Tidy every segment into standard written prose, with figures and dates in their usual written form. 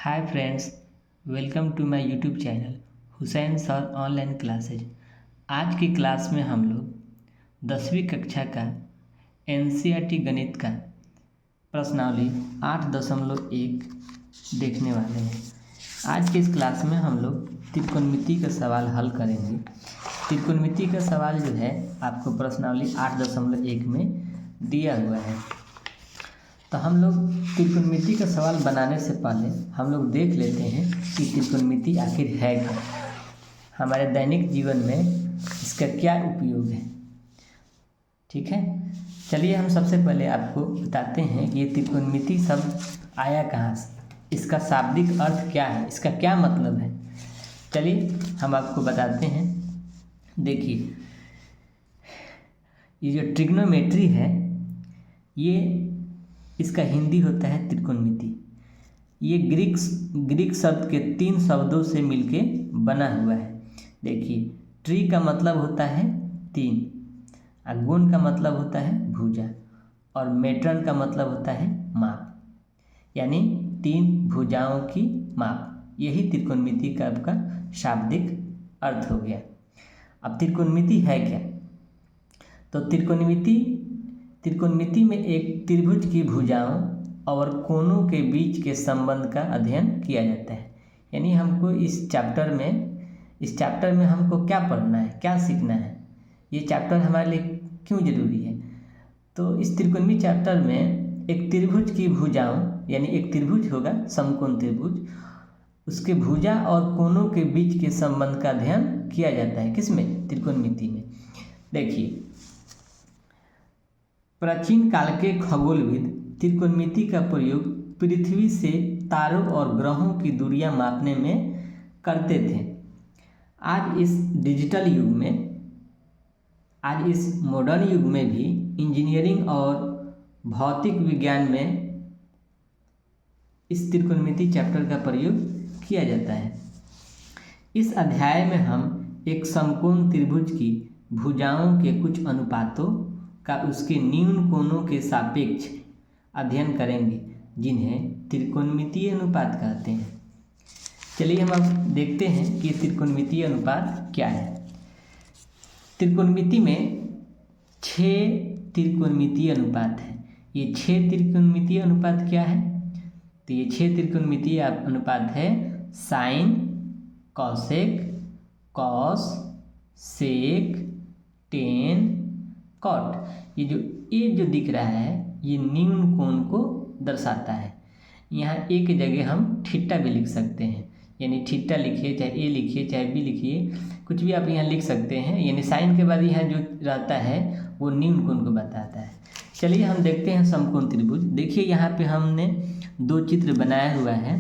Hi friends, welcome to my YouTube channel Hussain sir online classes. आज की class में हम लोग 10वीं कक्षा का एनसीईआरटी गणित का प्रश्नावली 8.1 देखने वाले हैं। आज की इस क्लास में हम लोग त्रिकोणमिति का सवाल हल करेंगे। त्रिकोणमिति का सवाल जो है आपको प्रश्नावली 8.1 में दिया हुआ है। तो हम लोग त्रिकोणमिति का सवाल बनाने से पहले हम लोग देख लेते हैं कि त्रिकोणमिति आखिर है क्या, हमारे दैनिक जीवन में इसका क्या उपयोग है। ठीक है, चलिए हम सबसे पहले आपको बताते हैं कि ये त्रिकोणमिति शब्द आया कहाँ से, इसका शाब्दिक अर्थ क्या है, इसका क्या मतलब है। चलिए हम आपको बताते हैं। देखिए, ये जो ट्रिग्नोमेट्री है, ये इसका हिंदी होता है त्रिकोणमिति। ये ग्रीक शब्द के 3 शब्दों से मिलके बना हुआ है। देखिए, ट्री का मतलब होता है 3, अगुण का मतलब होता है भुजा, और मेट्रन का मतलब होता है माप, यानी 3 भुजाओं की माप। यही त्रिकोणमिति का आपका शाब्दिक अर्थ हो गया। अब त्रिकोणमिति है क्या? तो त्रिकोणमिति में एक त्रिभुज की भुजाओं और कोणों के बीच के संबंध का अध्ययन किया जाता है। यानी हमको इस चैप्टर में हमको क्या पढ़ना है, क्या सीखना है, ये चैप्टर हमारे लिए क्यों जरूरी है। तो इस त्रिकोणमिति चैप्टर में एक त्रिभुज की भुजाओं, यानी एक त्रिभुज होगा समकोण त्रिभुज, उसके भुजा और कोणों के बीच के संबंध का अध्ययन किया जाता है। किसमें? त्रिकोणमिति में। देखिए, प्राचीन काल के खगोलविद त्रिकोणमिति का प्रयोग पृथ्वी से तारों और ग्रहों की दूरियां मापने में करते थे। आज इस मॉडर्न युग में भी इंजीनियरिंग और भौतिक विज्ञान में इस त्रिकोणमिति चैप्टर का प्रयोग किया जाता है। इस अध्याय में हम एक समकोण त्रिभुज की भुजाओं के कुछ अनुपातों का उसके न्यून कोणों के सापेक्ष अध्ययन करेंगे, जिन्हें त्रिकोणमितीय अनुपात कहते हैं। चलिए हम अब देखते हैं कि त्रिकोणमितीय अनुपात क्या है। त्रिकोणमिति में 6 त्रिकोणमितीय अनुपात है। ये 6 त्रिकोणमितीय अनुपात क्या है? तो ये 6 त्रिकोणमितीय अनुपात है साइन, कॉसेक, कॉस, सेक, टेन, कॉट। ये जो दिख रहा है, ये न्यून कोण को दर्शाता है। यहाँ एक जगह हम थीटा भी लिख सकते हैं, यानी थीटा लिखिए, चाहे ए लिखिए, चाहे बी लिखिए, कुछ भी आप यहाँ लिख सकते हैं। यानी साइन के बाद यहाँ जो रहता है वो न्यून कोण को बताता है। चलिए हम देखते हैं समकोण त्रिभुज। देखिए, यहाँ पे हमने 2 चित्र बनाया हुआ है।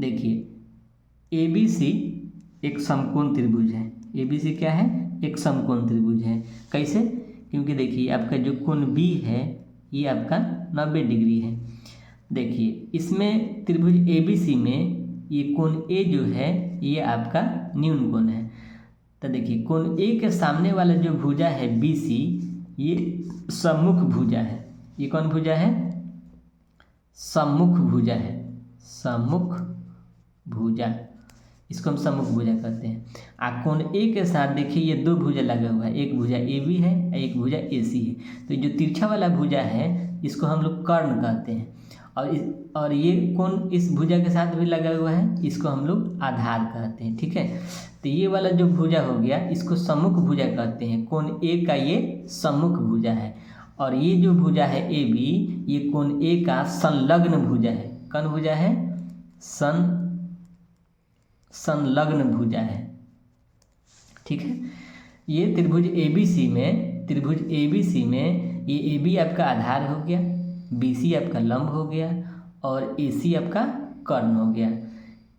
देखिए, ABC एक समकोण त्रिभुज है। ABC क्या है? एक समकोण त्रिभुज है। कैसे? क्योंकि देखिए, आपका जो कोण B है ये आपका 90 डिग्री है। देखिए, इसमें त्रिभुज ABC में ये कोण A जो है ये आपका न्यून कोण है। तो देखिए, कोण A के सामने वाला जो भुजा है BC, ये सम्मुख भुजा है। ये कौन भुजा है? सम्मुख भुजा है। सम्मुख भुजा, इसको हम सम्मुख भुजा कहते हैं। कोण A के साथ देखिए ये 2 भुजा लगा हुआ है, एक भुजा AB है, एक भुजा AC है। तो जो तिरछा वाला भुजा है इसको हम लोग कर्ण कहते हैं, और ये कोण इस भुजा के साथ भी लगा हुआ है, इसको हम लोग आधार कहते हैं। ठीक है, तो ये वाला जो भुजा हो गया इसको सम्मुख भुजा कहते हैं। कोण A का ये सम्मुख भुजा है, और ये जो भुजा है AB, ये कोण A का संलग्न भुजा है। कौन भुजा है? संलग्न भुजा है। ठीक है, ये त्रिभुज ABC में ये AB आपका आधार हो गया, BC आपका लंब हो गया, और AC आपका कर्ण हो गया।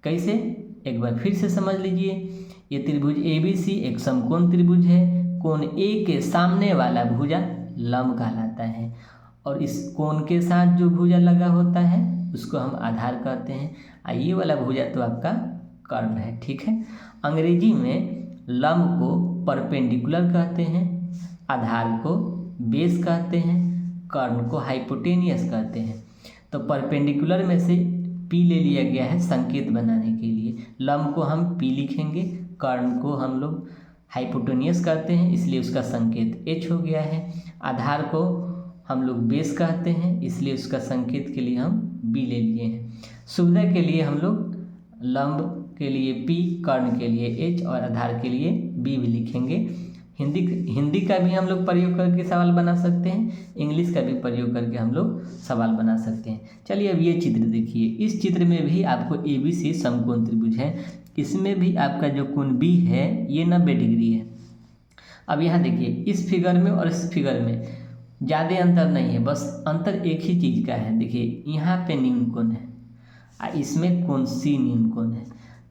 कैसे? एक बार फिर से समझ लीजिए। ये त्रिभुज ABC एक समकोण त्रिभुज है। कोण A के सामने वाला भुजा लंब कहलाता है, और इस कोण के साथ जो भुजा लगा होता है उसको हम आधार कहते हैं। ये वाला भुजा तो आपका कर्ण है। ठीक है, अंग्रेजी में लंब को परपेंडिकुलर कहते हैं, आधार को बेस कहते हैं, कर्ण को हाइपोटेनियस कहते हैं। तो परपेंडिकुलर में से पी ले लिया गया है संकेत बनाने के लिए। लंब को हम पी लिखेंगे, कर्ण को हम लोग हाइपोटेन्यूस कहते हैं इसलिए उसका संकेत एच हो गया है। आधार को हम लोग बेस कहते हैं इसलिए उसका संकेत के लिए हम बी ले लिए हैं। सुविधा के लिए हम लोग लंब के लिए पी, कर्ण के लिए एच और आधार के लिए बी भी लिखेंगे। हिंदी का भी हम लोग प्रयोग करके सवाल बना सकते हैं, इंग्लिश का भी प्रयोग करके हम लोग सवाल बना सकते हैं। चलिए अब ये चित्र देखिए, इस चित्र में भी आपको ABC समकोण त्रिभुज है, इसमें भी आपका जो कोण बी है ये 90 डिग्री है। अब यहाँ देखिए इस फिगर में और इस फिगर में ज़्यादा अंतर नहीं है, बस अंतर एक ही चीज़ का है। देखिए यहाँ पे न्यून कोण है और इसमें कोण सी न्यून कोण है।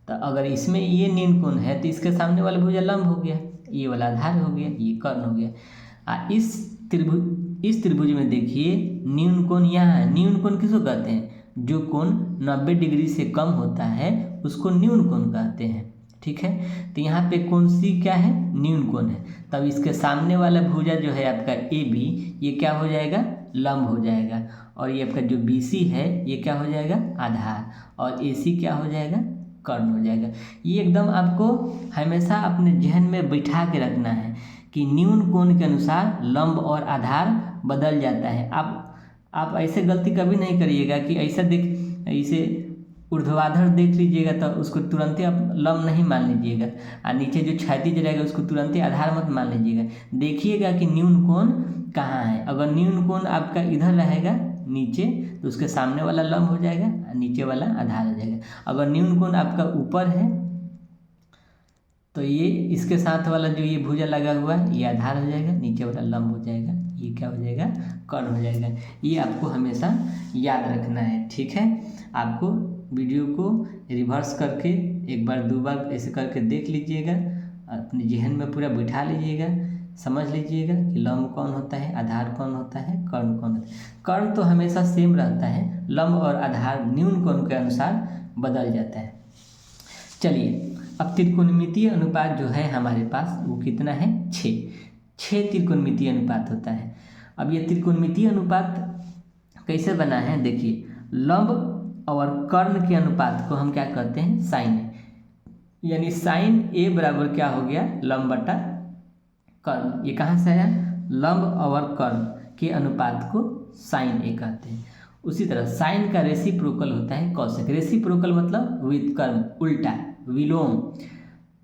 तो अगर इसमें ये न्यून कोण है तो इसके सामने वाला भुजा लंब हो गया, ये वाला आधार हो गया, ये कर्ण हो गया। इस त्रिभुज में देखिए न्यून कोण यहाँ है। न्यून कोण किसको कहते हैं? जो कोण 90 डिग्री से कम होता है उसको न्यून कोण कहते हैं। ठीक है, तो यहाँ पे कोण सी क्या है? न्यून कोण है। तब इसके सामने वाला भुजा जो है आपका AB ये क्या हो जाएगा? लंब हो जाएगा। और ये आपका जो BC है ये क्या हो जाएगा? आधार। और AC क्या हो जाएगा? कर्ण हो जाएगा। ये एकदम आपको हमेशा अपने जहन में बैठा के रखना है कि न्यून कोण के अनुसार लंब और आधार बदल जाता है। आप ऐसे गलती कभी नहीं करिएगा कि ऐसे ऊर्ध्वाधर देख लीजिएगा तो उसको तुरंत ही आप लंब नहीं मान लीजिएगा, और नीचे जो क्षैतिज रहेगा उसको तुरंत ही आधार मत मान लीजिएगा। देखिएगा कि न्यून कोण कहाँ है। अगर न्यून कोण आपका इधर रहेगा नीचे तो उसके सामने वाला लंब हो जाएगा और नीचे वाला आधार हो जाएगा। अगर न्यून कोण आपका ऊपर है तो ये इसके साथ वाला जो ये भुजा लगा हुआ है ये आधार हो जाएगा, नीचे वाला लंब हो जाएगा, ये क्या हो जाएगा? कर्ण हो जाएगा। ये आपको हमेशा याद रखना है। ठीक है, आपको वीडियो को रिवर्स करके एक बार दो बार ऐसे करके देख लीजिएगा, अपने जहन में पूरा बिठा लीजिएगा, समझ लीजिएगा कि लंब कौन होता है, आधार कौन होता है, कर्ण कौन होता है। कर्ण तो हमेशा सेम रहता है, लंब और आधार न्यून कोण के अनुसार बदल जाता है। चलिए अब त्रिकोणमितीय अनुपात जो है हमारे पास वो कितना है? 6 त्रिकोणमितीय अनुपात होता है। अब ये त्रिकोणमितीय अनुपात कैसे बना है? देखिए लंब और कर्ण के अनुपात को हम क्या कहते हैं? साइन। यानी साइन A बराबर क्या हो गया? लंब बटा कर्ण। ये कहाँ से आया? लंब और कर्ण के अनुपात को साइन A कहते हैं। उसी तरह साइन का रेसिप्रोकल होता है कॉसेक। रेसिप्रोकल मतलब व्युत्क्रम, उल्टा, विलोम।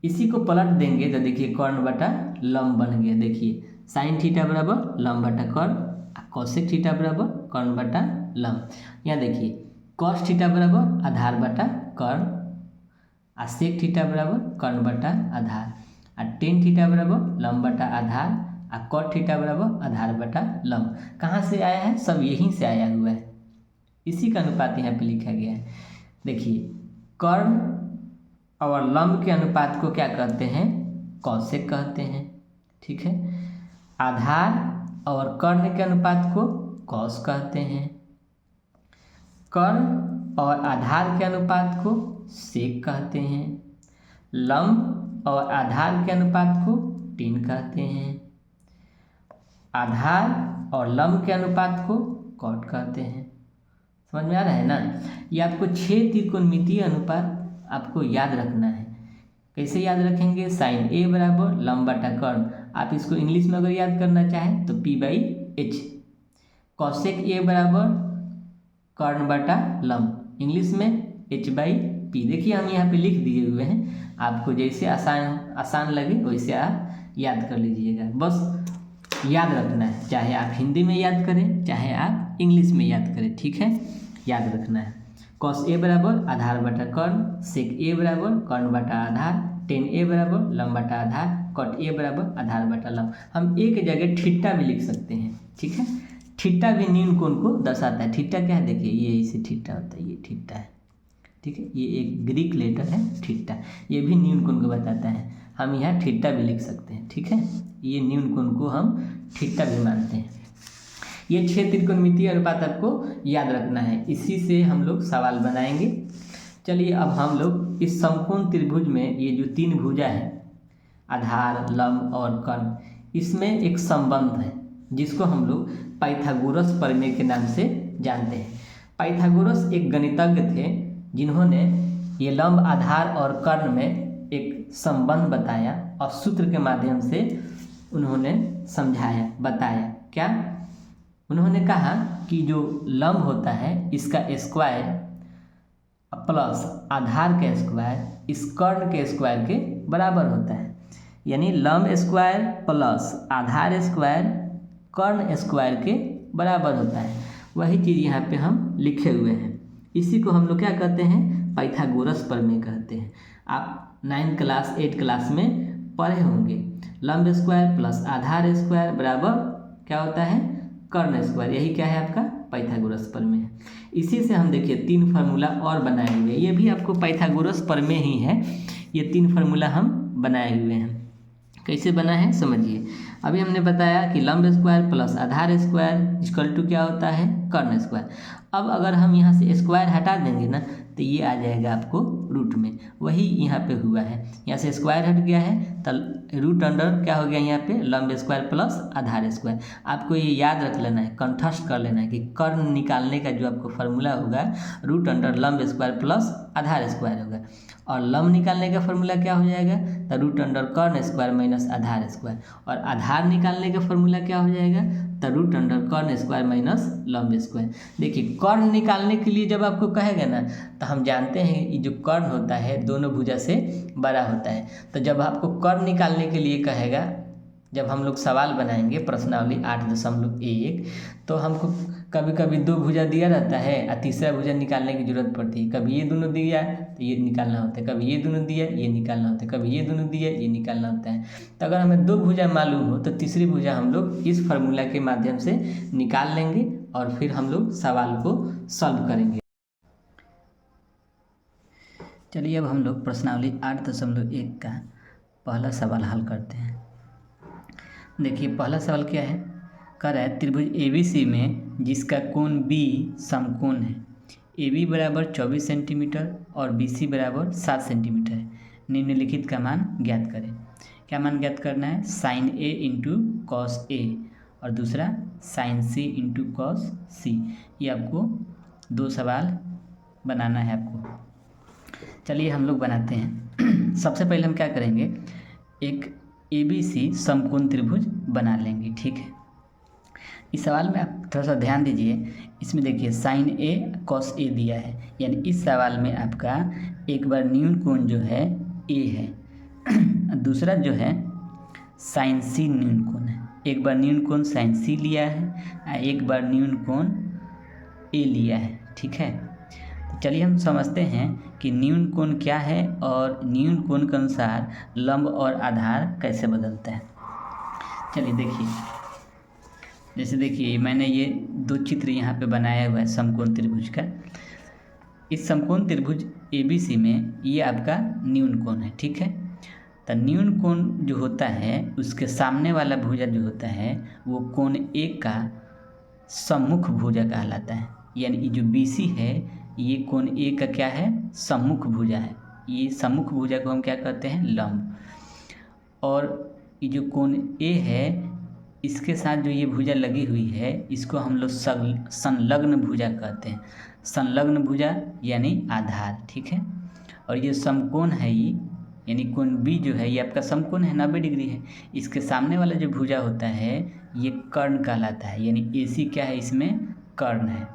इसी को पलट देंगे तो देखिए कर्ण बटा लंब बन गया। देखिए साइन थीटा बराबर लंब बटा कर्ण, कॉसेक थीटा बराबर कर्ण बटा लंब। यहाँ देखिए कॉस थीटा बराबर आधार बटा कर्ण, और सेक थीटा बराबर कर्ण बटा आधार, और टेन थीटा बराबर लंब बटा आधार, और कॉट थीटा बराबर आधार बटा लंब। कहाँ से आया है? सब यहीं से आया हुआ है, इसी का अनुपात यहाँ पे लिखा गया है। देखिए कर्ण और लंब के अनुपात को क्या कहते हैं? कॉसेक कहते हैं। ठीक है, आधार और कर्ण के अनुपात को कॉस कहते हैं। कर्ण और आधार के अनुपात को सेक कहते हैं। लंब और आधार के अनुपात को टेन कहते हैं। आधार और लंब के अनुपात को कॉट कहते हैं। समझ में आ रहा है ना? ये आपको 6 त्रिकोणमितीय अनुपात आपको याद रखना है। कैसे याद रखेंगे? साइन A बराबर लंब बटा कर्ण। आप इसको इंग्लिश में अगर याद करना चाहें तो P/H। कॉसेक A बराबर कर्ण बटा लंब, इंग्लिश में H/P। देखिए हम यहाँ पे लिख दिए हुए हैं, आपको जैसे आसान लगे वैसे आप याद कर लीजिएगा। बस याद रखना है, चाहे आप हिंदी में याद करें चाहे आप इंग्लिश में याद करें। ठीक है, याद रखना है। कॉस A बराबर आधार बटा कर्ण, सेक A बराबर कर्ण बटा आधार, टेन A बराबर लंब बटा आधार, कॉट A बराबर आधार बटा लंब। हम एक जगह थीटा भी लिख सकते हैं। ठीक है, थीटा भी न्यून कोण को दर्शाता है। थीटा क्या है? देखिए ये इसे थीटा होता है, ये थीटा है। ठीक है, ये एक ग्रीक लेटर है थीटा, ये भी न्यून कोण को बताता है। हम यहाँ थीटा भी लिख सकते हैं। ठीक है, ये न्यून कोण को हम थीटा भी मानते हैं। ये 6 त्रिकोणमितीय अनुपात आपको याद रखना है, इसी से हम लोग सवाल बनाएंगे। चलिए अब हम लोग इस समकोण त्रिभुज में ये जो 3 भुजा है आधार, लंब और कर्ण, इसमें एक संबंध है जिसको हम लोग पाइथागोरस प्रमेय के नाम से जानते हैं। पाइथागोरस एक गणितज्ञ थे जिन्होंने ये लंब, आधार और कर्ण में एक संबंध बताया और सूत्र के माध्यम से उन्होंने समझाया, बताया। क्या उन्होंने कहा कि जो लंब होता है इसका स्क्वायर प्लस आधार का स्क्वायर इस कर्ण के स्क्वायर के बराबर होता है। यानी लंब स्क्वायर प्लस आधार स्क्वायर कर्ण स्क्वायर के बराबर होता है। वही चीज़ यहाँ पे हम लिखे हुए हैं। इसी को हम लोग क्या कहते हैं? पाइथागोरस प्रमेय कहते हैं। आप 9th क्लास 8th क्लास में पढ़े होंगे। लंब स्क्वायर प्लस आधार स्क्वायर बराबर क्या होता है? कर्ण स्क्वायर। यही क्या है आपका? पाइथागोरस प्रमेय है। इसी से हम देखिए 3 फार्मूला और बनाए हुए हैं। ये भी आपको पाइथागोरस प्रमेय ही है। ये 3 फार्मूला हम बनाए हुए हैं। कैसे बना है समझिए। अभी हमने बताया कि लंब स्क्वायर प्लस आधार स्क्वायर इक्वल टू क्या होता है? कर्ण स्क्वायर। अब अगर हम यहाँ से स्क्वायर हटा देंगे ना तो ये आ जाएगा आपको रूट में। वही यहाँ पे हुआ है। यहाँ से स्क्वायर हट गया है तो रूट अंडर क्या हो गया यहाँ पे? लंब स्क्वायर प्लस आधार स्क्वायर। आपको ये याद रख लेना है, कंठस्थ कर लेना है कि कर्ण निकालने का जो आपको फार्मूला होगा रूट अंडर लंब स्क्वायर प्लस आधार स्क्वायर होगा। और लंब निकालने का फार्मूला क्या हो जाएगा? तो रूट अंडर कर्ण स्क्वायर माइनस आधार स्क्वायर। और आधार निकालने का फार्मूला क्या हो जाएगा? तो रूट अंडर कर्ण स्क्वायर माइनस लंब स्क्वायर। देखिए कर्ण निकालने के लिए जब आपको कहेगा ना तो हम जानते हैं ये जो कर्ण होता है दोनों भुजा से बड़ा होता है। तो जब आपको कर्ण निकालने के लिए कहेगा, जब हम लोग सवाल बनाएंगे प्रश्नावली 8.1 तो हमको कभी कभी 2 भुजा दिया रहता है और तीसरा भुजा निकालने की जरूरत पड़ती है। कभी ये दोनों दिया तो ये निकालना होता है, कभी ये दोनों दिया ये निकालना होता है, कभी ये दोनों दिया ये निकालना होता है। तो अगर हमें 2 भुजा मालूम हो तो तीसरी भुजा हम लोग इस फार्मूला के माध्यम से निकाल लेंगे और फिर हम लोग सवाल को सॉल्व करेंगे। चलिए अब हम लोग प्रश्नावली 8.1 का पहला सवाल हल करते हैं। देखिए पहला सवाल क्या है? कह रहा है त्रिभुज ABC में जिसका कोण B समकोण है। AB बराबर 24 सेंटीमीटर और BC बराबर 7 सेंटीमीटर है। निम्नलिखित का मान ज्ञात करें। क्या मान ज्ञात करना है? Sine A into cos A और दूसरा sine C into cos C। ये आपको 2 सवाल बनाना है आपको। चलिए हम लोग बनाते हैं। सबसे पहले हम क्या करेंगे? एक ABC समकोण त्रिभुज बना लेंगे। ठीक है, इस सवाल में आप थोड़ा सा ध्यान दीजिए। इसमें देखिए साइन A कॉस A दिया है, यानी इस सवाल में आपका एक बार न्यून कोण जो है A है, दूसरा जो है साइन C न्यून कोण है। एक बार न्यून कोण साइन C लिया है, एक बार न्यून कोण A लिया है। ठीक है, तो चलिए हम समझते हैं कि न्यून कोण क्या है और न्यून कोण के अनुसार लंब और आधार कैसे बदलता है। चलिए देखिए, जैसे देखिए मैंने ये 2 चित्र यहाँ पे बनाया हुआ है समकोण त्रिभुज का। इस समकोण त्रिभुज ABC में ये आपका न्यून कोण है। ठीक है, तो न्यून कोण जो होता है उसके सामने वाला भुजा जो होता है वो कोण A का सम्मुख भुजा कहलाता है। यानी जो BC है ये कोण A का क्या है? सम्मुख भुजा है। ये सम्मुख भुजा को हम क्या कहते हैं? लंब। और ये जो कोण A है इसके साथ जो ये भुजा लगी हुई है इसको हम लोग संलग्न भुजा कहते हैं। संलग्न भुजा यानी आधार। ठीक है, और ये समकोण है ये, यानी कोण B जो है ये आपका समकोण है, 90 डिग्री है। इसके सामने वाला जो भुजा होता है ये कर्ण कहलाता है। यानी AC क्या है? इसमें कर्ण है।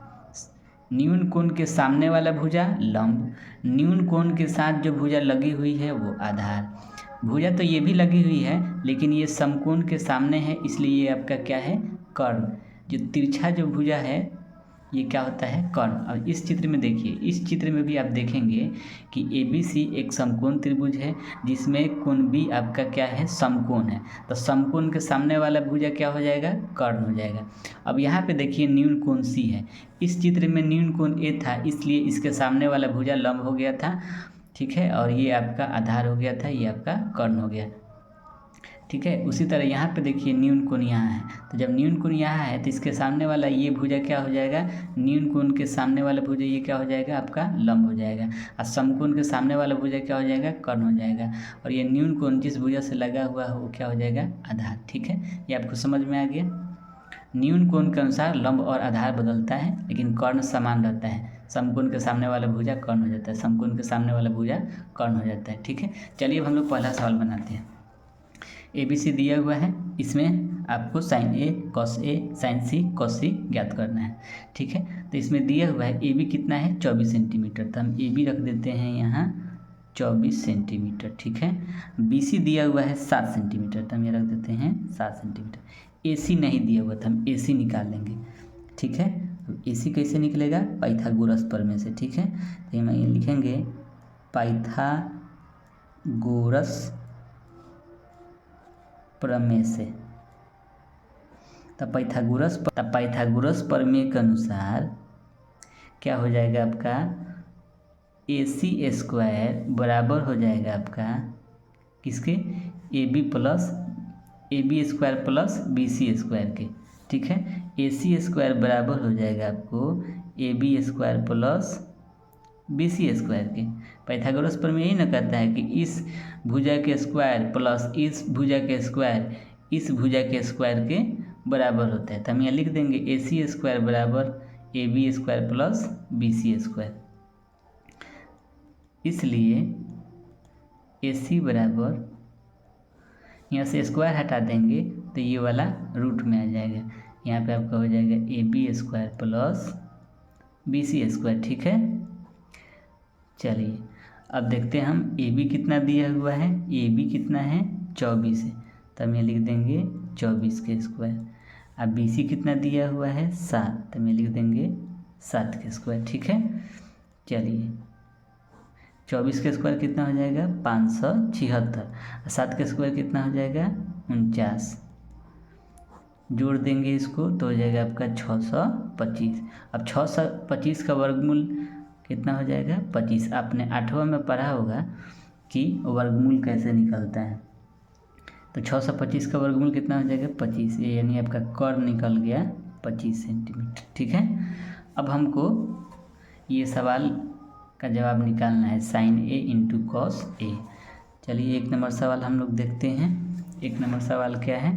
न्यून कोण के सामने वाला भुजा लंब, न्यून कोण के साथ जो भुजा लगी हुई है वो आधार। भुजा तो ये भी लगी हुई है लेकिन ये समकोण के सामने है, इसलिए ये आपका क्या है? कर्ण। जो तिरछा जो भुजा है ये क्या होता है? कर्ण। और इस चित्र में देखिए, इस चित्र में भी आप देखेंगे कि ABC एक समकोण त्रिभुज है जिसमें कोण B आपका क्या है? समकोण है। तो समकोण के सामने वाला भुजा क्या हो जाएगा? कर्ण हो जाएगा। अब यहाँ पे देखिए न्यून कोण C है। इस चित्र में न्यून कोण A था इसलिए इसके सामने वाला भुजा लंब हो गया था। ठीक है, और ये आपका आधार हो गया था, ये आपका कर्ण हो गया। ठीक है, उसी तरह यहाँ पे देखिए न्यून कोण यहाँ है। तो जब न्यून कोण यहाँ है तो इसके सामने वाला ये भुजा क्या हो जाएगा? न्यून कोण के सामने वाला भुजा ये क्या हो जाएगा? आपका लंब हो जाएगा। और समकोण के सामने वाला भुजा क्या हो जाएगा? कर्ण हो जाएगा। और ये न्यून कोण जिस भुजा से लगा हुआ है वो क्या हो जाएगा? आधार। ठीक है, ये आपको समझ में आ गया। न्यून कोण के अनुसार लंब और आधार बदलता है, लेकिन कर्ण समान रहता है। समकोण के सामने वाला भुजा कर्ण हो जाता है, समकोण के सामने वाला भुजा कर्ण हो जाता है। ठीक है, चलिए अब हम लोग पहला सवाल बनाते हैं। ABC दिया हुआ है, इसमें आपको sine A cos A sine C cos C ज्ञात करना है। ठीक है, तो इसमें दिया हुआ है AB कितना है 24 सेंटीमीटर, तो हम AB रख देते हैं यहाँ 24 सेंटीमीटर। ठीक है, BC दिया हुआ है 7 सेंटीमीटर, तो हम ये रख देते हैं 7 सेंटीमीटर। AC नहीं दिया हुआ था, हम AC निकाल लेंगे। ठीक है, तो AC कैसे निकलेगा, पाइथागोरस प्रमेय से। ठीक है, तो हम ये लिखेंगे पाइथागोरस प्रमेय से। तब पाइथागोरस प्रमेय के अनुसार क्या हो जाएगा आपका AC स्क्वायर बराबर हो जाएगा आपका किसके AB square plus BC square के। ठीक है, AC स्क्वायर बराबर हो जाएगा आपको AB square plus BC square के। पाइथागोरस प्रमेय यही ना कहता है कि इस भुजा के स्क्वायर प्लस इस भुजा के स्क्वायर इस भुजा के स्क्वायर के बराबर होता है। तो हम यहाँ लिख देंगे AC स्क्वायर बराबर AB square plus BC square. इसलिए AC बराबर, यहाँ से स्क्वायर हटा देंगे तो ये वाला रूट में आ जाएगा, यहाँ पे आपका हो जाएगा AB square plus BC square. ठीक है, चलिए अब देखते हैं हम AB कितना दिया हुआ है, AB कितना है 24 है, तो हम ये लिख देंगे 24 के स्क्वायर। अब BC कितना दिया हुआ है 7, तो हम ये लिख देंगे 7 के स्क्वायर। ठीक है, चलिए 24 के स्क्वायर कितना हो जाएगा 576, 7 के स्क्वायर कितना हो जाएगा 49, जोड़ देंगे इसको तो हो जाएगा आपका 625। अब 625 का वर्गमूल कितना हो जाएगा 25। आपने 8वां में पढ़ा होगा कि वर्गमूल कैसे निकलता है, तो 625 का वर्गमूल कितना हो जाएगा 25, ये यानी आपका कर्ण निकल गया 25 सेंटीमीटर। ठीक है, अब हमको ये सवाल का जवाब निकालना है sine A into cos A। चलिए 1 नंबर सवाल हम लोग देखते हैं। 1 नंबर सवाल क्या है,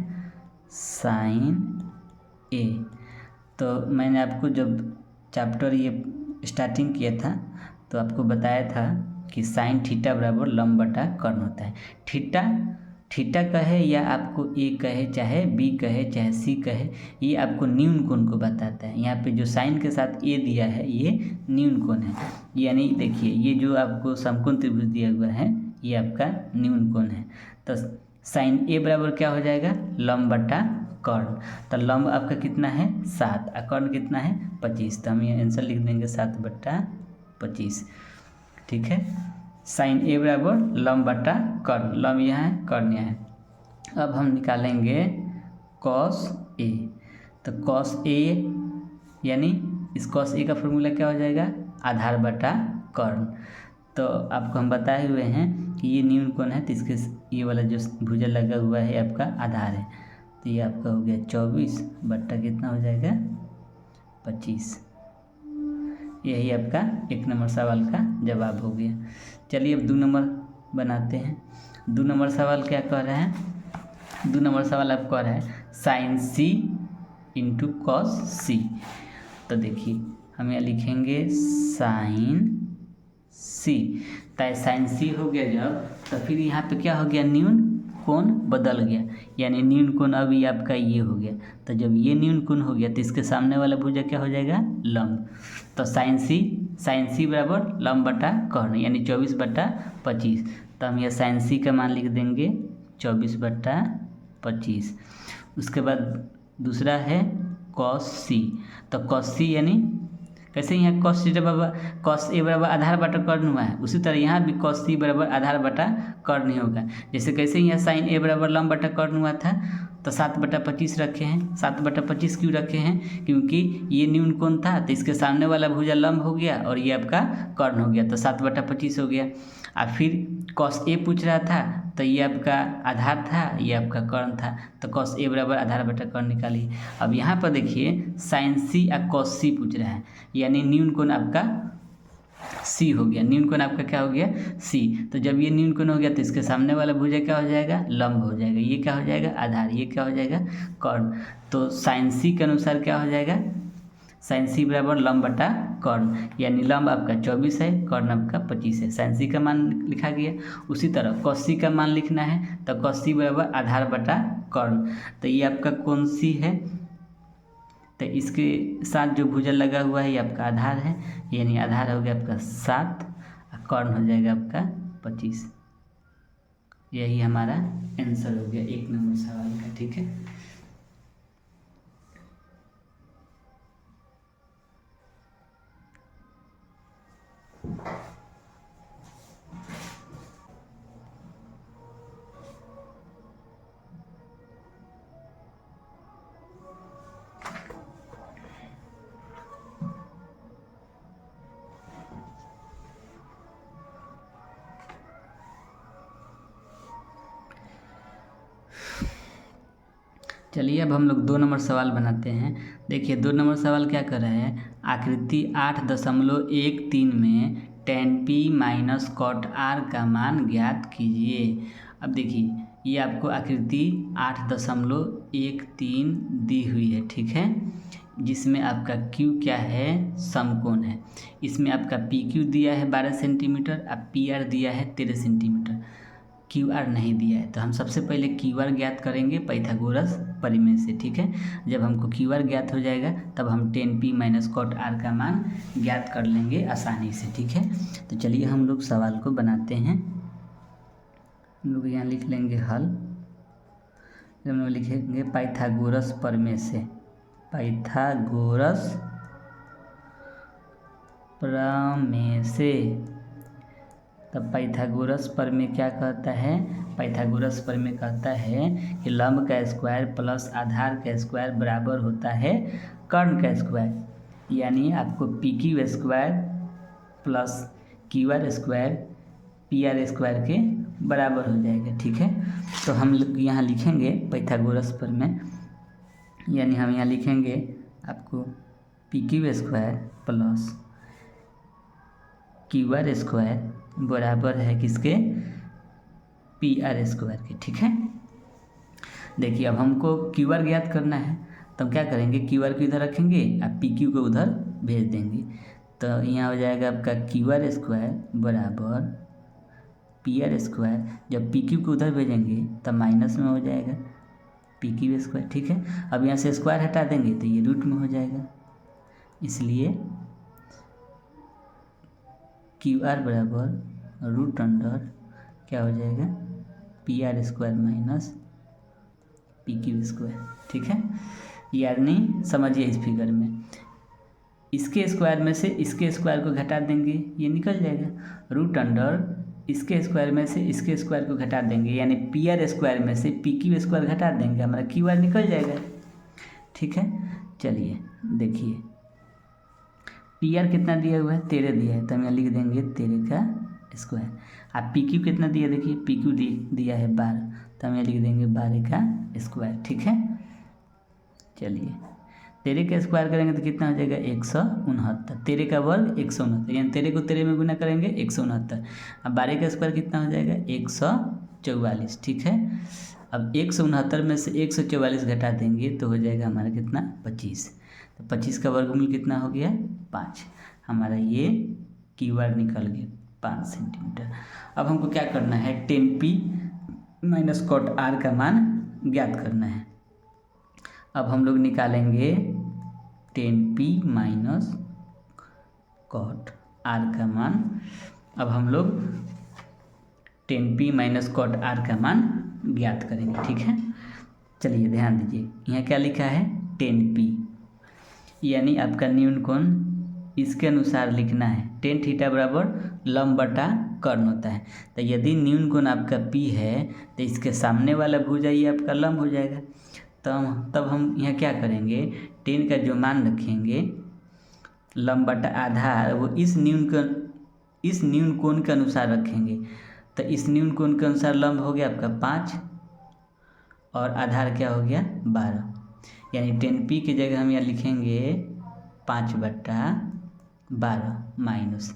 साइन A। तो मैंने आपको जब चैप्टर ये स्टार्टिंग किया था तो आपको बताया था कि साइन थीटा बराबर लंब बटा कर्ण होता है। थीटा कहे या आपको A कहे चाहे B कहे चाहे C कहे, ये आपको न्यून कोण को बताता है। यहाँ पे जो साइन के साथ A दिया है ये न्यून कोण है, यानी देखिए ये जो आपको समकोण त्रिभुज दिया हुआ है ये आपका न्यून कोण है। तो साइन A बराबर क्या हो जाएगा लंब बटा कर्ण। तो लंब आपका कितना है 7 और कर्ण कितना है 25, तो हम ये आंसर लिख देंगे 7/25। ठीक है, साइन A बराबर लंब बटा कर्ण, लंब यहाँ है कर्ण यहाँ है। अब हम निकालेंगे कॉस A। तो कॉस A यानी इस कॉस A का फॉर्मूला क्या हो जाएगा आधार बटा कर्ण। तो आपको हम बताए हुए हैं कि ये न्यून कोण है, तो इसके ये वाला जो भुजा लगा हुआ है आपका आधार है, तो ये आपका हो गया 24 बट्टा कितना हो जाएगा 25। यही आपका 1 नंबर सवाल का जवाब हो गया। चलिए अब 2 नंबर बनाते हैं। 2 नंबर सवाल क्या कह रहा है, 2 नंबर सवाल आप कह रहा है sine C into cos C। तो देखिए हम यहाँ लिखेंगे साइन C, तो साइन C हो गया जब, तो फिर यहाँ पे क्या हो गया न्यून कोण बदल गया, यानी न्यून कोण अभी आपका ये हो गया। तो जब ये न्यून कोण हो गया तो इसके सामने वाला भुजा क्या हो जाएगा लंब। तो साइन C बराबर लंब बटा कर्ण यानी 24/25। तो हम यह साइन C का मान लिख देंगे 24/25। उसके बाद दूसरा है कॉस C। तो कॉस C यानी कैसे यहाँ कॉस A बराबर आधार बटा कर्ण हुआ है, उसी तरह यहाँ भी कॉस C बराबर आधार बटा कर्ण ही होगा। जैसे कैसे यहाँ साइन A बराबर लंब बटा कर्ण हुआ था तो 7/25 रखे हैं। 7/25 क्यों रखे हैं, क्योंकि ये न्यून कोण था तो इसके सामने वाला भुजा लंब हो गया और ये आपका कर्ण हो गया, तो 7/25 हो गया। और फिर कॉस A पूछ रहा था तो ये आपका आधार था ये आपका कर्ण था, तो कॉस A बराबर आधार बटा कर्ण निकालिए। अब यहाँ पर देखिए साइन C और कॉस C पूछ रहा है, यानी न्यून कोण आपका सी हो गया, न्यून कोण आपका क्या हो गया, सी। तो जब ये न्यून कोण हो गया तो इसके सामने वाला भुजा क्या हो जाएगा, लंब हो जाएगा। ये क्या हो जाएगा, आधार। ये क्या हो जाएगा, कर्ण। तो साइन सी के अनुसार क्या हो जाएगा, साइन सी बराबर लंब बटा कर्ण, यानी लंब आपका 24 है, कर्ण आपका 25 है। साइन सी का मान लिखा गया। उसी तरह कॉस सी का मान लिखना है, तो कॉस सी बराबर आधार बटा कर्ण। तो ये आपका कौन सी है, तो इसके साथ जो भुजा लगा हुआ है ये आपका आधार है, यानी आधार हो गया आपका 7 और कर्ण हो जाएगा आपका 25। यही हमारा आंसर हो गया 1 नंबर सवाल का। ठीक है, चलिए अब हम लोग 2 नंबर सवाल बनाते हैं। देखिए 2 नंबर सवाल क्या कर रहे हैं, आकृति 8.13 में tan p minus cot r का मान ज्ञात कीजिए। अब देखिए ये आपको आकृति 8.13 दी हुई है, ठीक है, जिसमें आपका q क्या है, समकोण है। इसमें आपका pq दिया है 12 सेंटीमीटर, अब pr दिया है 13 सेंटीमीटर, क्यू आर नहीं दिया है। तो हम सबसे पहले क्यू आर ज्ञात करेंगे पाइथागोरस प्रमेय से। ठीक है, जब हमको क्यू आर ज्ञात हो जाएगा तब हम tan p minus cot R का मान ज्ञात कर लेंगे आसानी से। ठीक है, तो चलिए हम लोग सवाल को बनाते हैं। हम लोग यहाँ लिख लेंगे हल, हम लोग लिखेंगे पाइथागोरस प्रमेय से, पाइथागोरस प्रमेय से। तब पाइथागोरस प्रमेय क्या कहता है, पाइथागोरस प्रमेय कहता है कि लंब का स्क्वायर प्लस आधार का स्क्वायर बराबर होता है कर्ण का स्क्वायर, यानी आपको P Q square plus Q R square P R square के बराबर हो जाएगा। ठीक है, तो हम यहाँ लिखेंगे पाइथागोरस प्रमेय, यानी हम यहाँ लिखेंगे आपको P Q square plus Q R square बराबर है किसके, पी आर स्क्वायर के। ठीक है, देखिए अब हमको क्यू आर ज्ञात करना है, तो हम क्या करेंगे, क्यू आर को इधर रखेंगे और पी क्यू को उधर भेज देंगे। तो यहाँ हो जाएगा आपका क्यू आर स्क्वायर बराबर पी आर स्क्वायर। जब पी क्यू को उधर भेजेंगे तब माइनस में हो जाएगा पी क्यू स्क्वायर। ठीक है, अब यहाँ से स्क्वायर हटा देंगे तो ये रूट में हो जाएगा, इसलिए क्यू आर बराबर रूट अंडर क्या हो जाएगा, P R square minus P Q square. ठीक है, यानी समझिए इस फिगर में इसके स्क्वायर में से इसके स्क्वायर को घटा देंगे, ये निकल जाएगा। रूट अंडर इसके स्क्वायर में से इसके स्क्वायर को घटा देंगे, यानी पी आर स्क्वायर में से पी क्यू स्क्वायर घटा देंगे, हमारा क्यू आर निकल जाएगा। ठीक है, चलिए देखिए पी आर कितना दिया हुआ है, 13 दिया है, तो हम यहाँ लिख देंगे 13 का स्क्वायर। आप पी क्यू कितना दिया, देखिए पी क्यू दिया है 12, तो हम यहाँ लिख देंगे 12 का स्क्वायर। ठीक है, चलिए 13 का स्क्वायर करेंगे तो कितना हो जाएगा 169, 13 का वर्ग 169, यानी 13 को 13 में गुना करेंगे 169। अब 12 का स्क्वायर कितना हो जाएगा 144। ठीक है, अब 169 में से 144 घटा देंगे तो हो जाएगा हमारा कितना 25, तो 25 का वर्गमूल कितना हो गया 5, हमारा ये क्यू आर निकल गया 5 सेंटीमीटर। अब हमको क्या करना है, tan p minus cot r का मान ज्ञात करना है। अब हम लोग निकालेंगे tan p minus cot r का मान। अब हम लोग tan p minus cot r का मान ज्ञात करेंगे। ठीक है, चलिए ध्यान दीजिए, यहाँ क्या लिखा है tan p, यानी आपका न्यून कोण इसके अनुसार लिखना है। tan थीटा बराबर लंब बटा कर्ण होता है, तो यदि न्यून कोण आपका p है तो इसके सामने वाला भुजा ये आपका लंब हो जाएगा। तब हम यहाँ क्या करेंगे, tan का जो मान रखेंगे लंब बटा आधार वो इस न्यून कोण के अनुसार रखेंगे। तो इस न्यून कोण के अनुसार लंब हो गया आपका 5 और आधार क्या हो गया 12, यानी tan p की जगह हम यहाँ लिखेंगे 5/12 माइनस,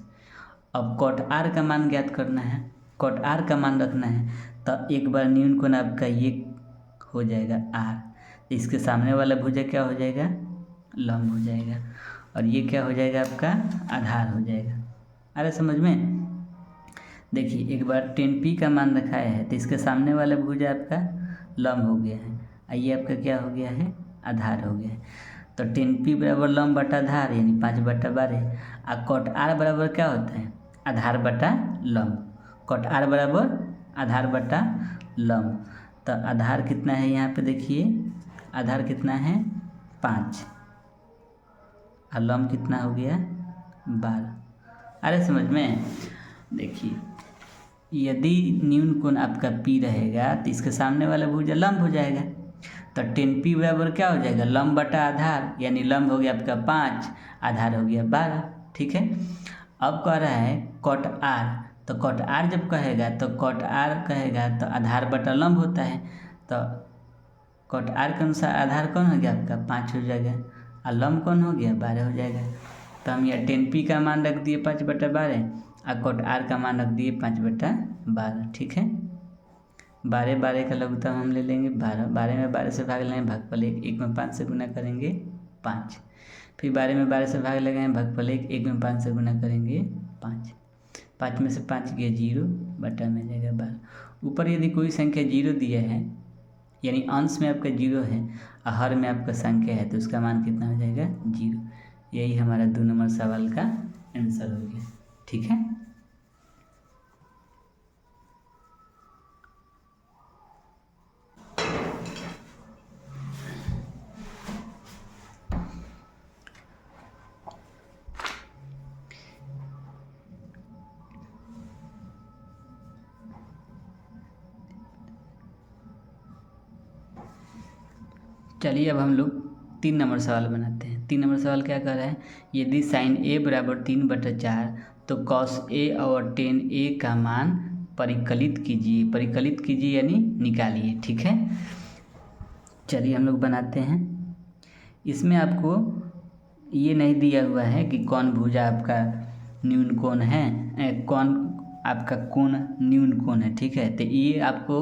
अब कॉट आर का मान ज्ञात करना है, कॉट आर का मान रखना है। तो एक बार न्यून कोण आपका ये हो जाएगा आर, इसके सामने वाला भुजा क्या हो जाएगा, लंब हो जाएगा, और ये क्या हो जाएगा आपका आधार हो जाएगा। आ रहा समझ में? देखिए एक बार 10p का मान रखाया है तो इसके सामने वाला भुजा आपका लंब हो गया है, ये आपका क्या हो गया है, आधार हो गया है। तो 10p बराबर लंब बटा आधार यानी 5/12। और कॉट आर बराबर क्या होता है, आधार बटा लंब। कॉट आर बराबर आधार बटा लंब। तो आधार कितना है यहाँ पे देखिए, आधार कितना है 5 और लंब कितना हो गया 12। अरे समझ में? देखिए यदि न्यून कोण आपका P रहेगा तो इसके सामने वाला भुजा लंब हो जाएगा। तो 10p बराबर क्या हो जाएगा, लंब बटा आधार, यानी लंब हो गया आपका 5, आधार हो गया 12। ठीक है। अब कह रहा है कॉट आर, तो कॉट आर जब कहेगा तो कॉट आर कहेगा तो आधार बटा लंब होता है। तो कॉट आर के अनुसार आधार कौन हो गया आपका 5 हो जाएगा, और लंब कौन हो गया 12 हो जाएगा। तो हम यहाँ 10p का मान रख दिए 5/12 और कॉट आर का मान रख दिए 5/12। ठीक है। 12 का लघुत्तम हम ले लेंगे 12, 12 में 12 से भाग लेंगे भागफल 1, 1 में 5 से गुना करेंगे 5, फिर 12 में 12 से भाग लगाएंगे भागफल 1, 1 में 5 से गुना करेंगे 5, 5 में से 5 गया 0 बटा में जाएगा 12। ऊपर यदि कोई संख्या 0 दिया है यानी अंश में आपका 0 है और हर में आपका संख्या है तो उसका मान कितना हो जाएगा 0। यही हमारा 2 नंबर सवाल का आंसर हो गया। ठीक है। चलिए अब हम लोग 3 नंबर सवाल बनाते हैं। 3 नंबर सवाल क्या कर रहा है, यदि साइन a बराबर 3/4 तो कॉस a और tan a का मान परिकलित कीजिए। परिकलित कीजिए यानी निकालिए। ठीक है। चलिए हम लोग बनाते हैं। इसमें आपको ये नहीं दिया हुआ है कि कौन भुजा आपका न्यून कोण है, कौन आपका कोण न्यून कोण है। ठीक है। तो ये आपको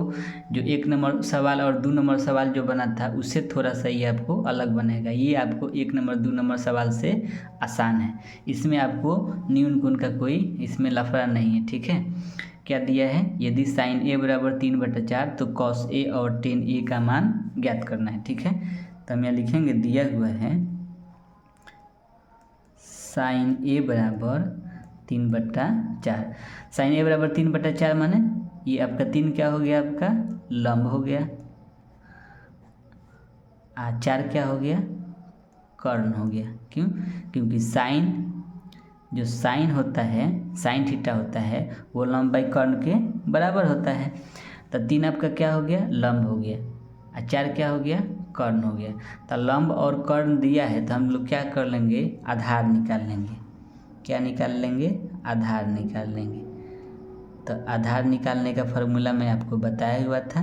जो 1 नंबर सवाल और 2 नंबर सवाल जो बना था उससे थोड़ा सा ये आपको अलग बनेगा। ये आपको 1 नंबर 2 नंबर सवाल से आसान है। इसमें आपको न्यून कोण का कोई इसमें लफड़ा नहीं है। ठीक है। क्या दिया है, यदि साइन a बराबर 3/4 तो कॉस a और tan a का मान ज्ञात करना है। ठीक है। तो हम यहाँ लिखेंगे, दिया हुआ है साइन a बराबर 3/4। साइन a बराबर 3/4 माने ये आपका 3 क्या हो गया, आपका लंब हो गया, 4 क्या हो गया, कर्ण हो गया। क्यों? क्योंकि साइन जो साइन होता है, साइन थीटा होता है वो लंबाई कर्ण के बराबर होता है। तो 3 आपका क्या हो गया, लंब हो गया, और 4 क्या हो गया, कर्ण हो गया। तो लंब और कर्ण दिया है तो हम लोग क्या कर लेंगे, आधार निकाल लेंगे। क्या निकाल लेंगे, आधार निकाल लेंगे। तो आधार निकालने का फार्मूला मैं आपको बताया हुआ था,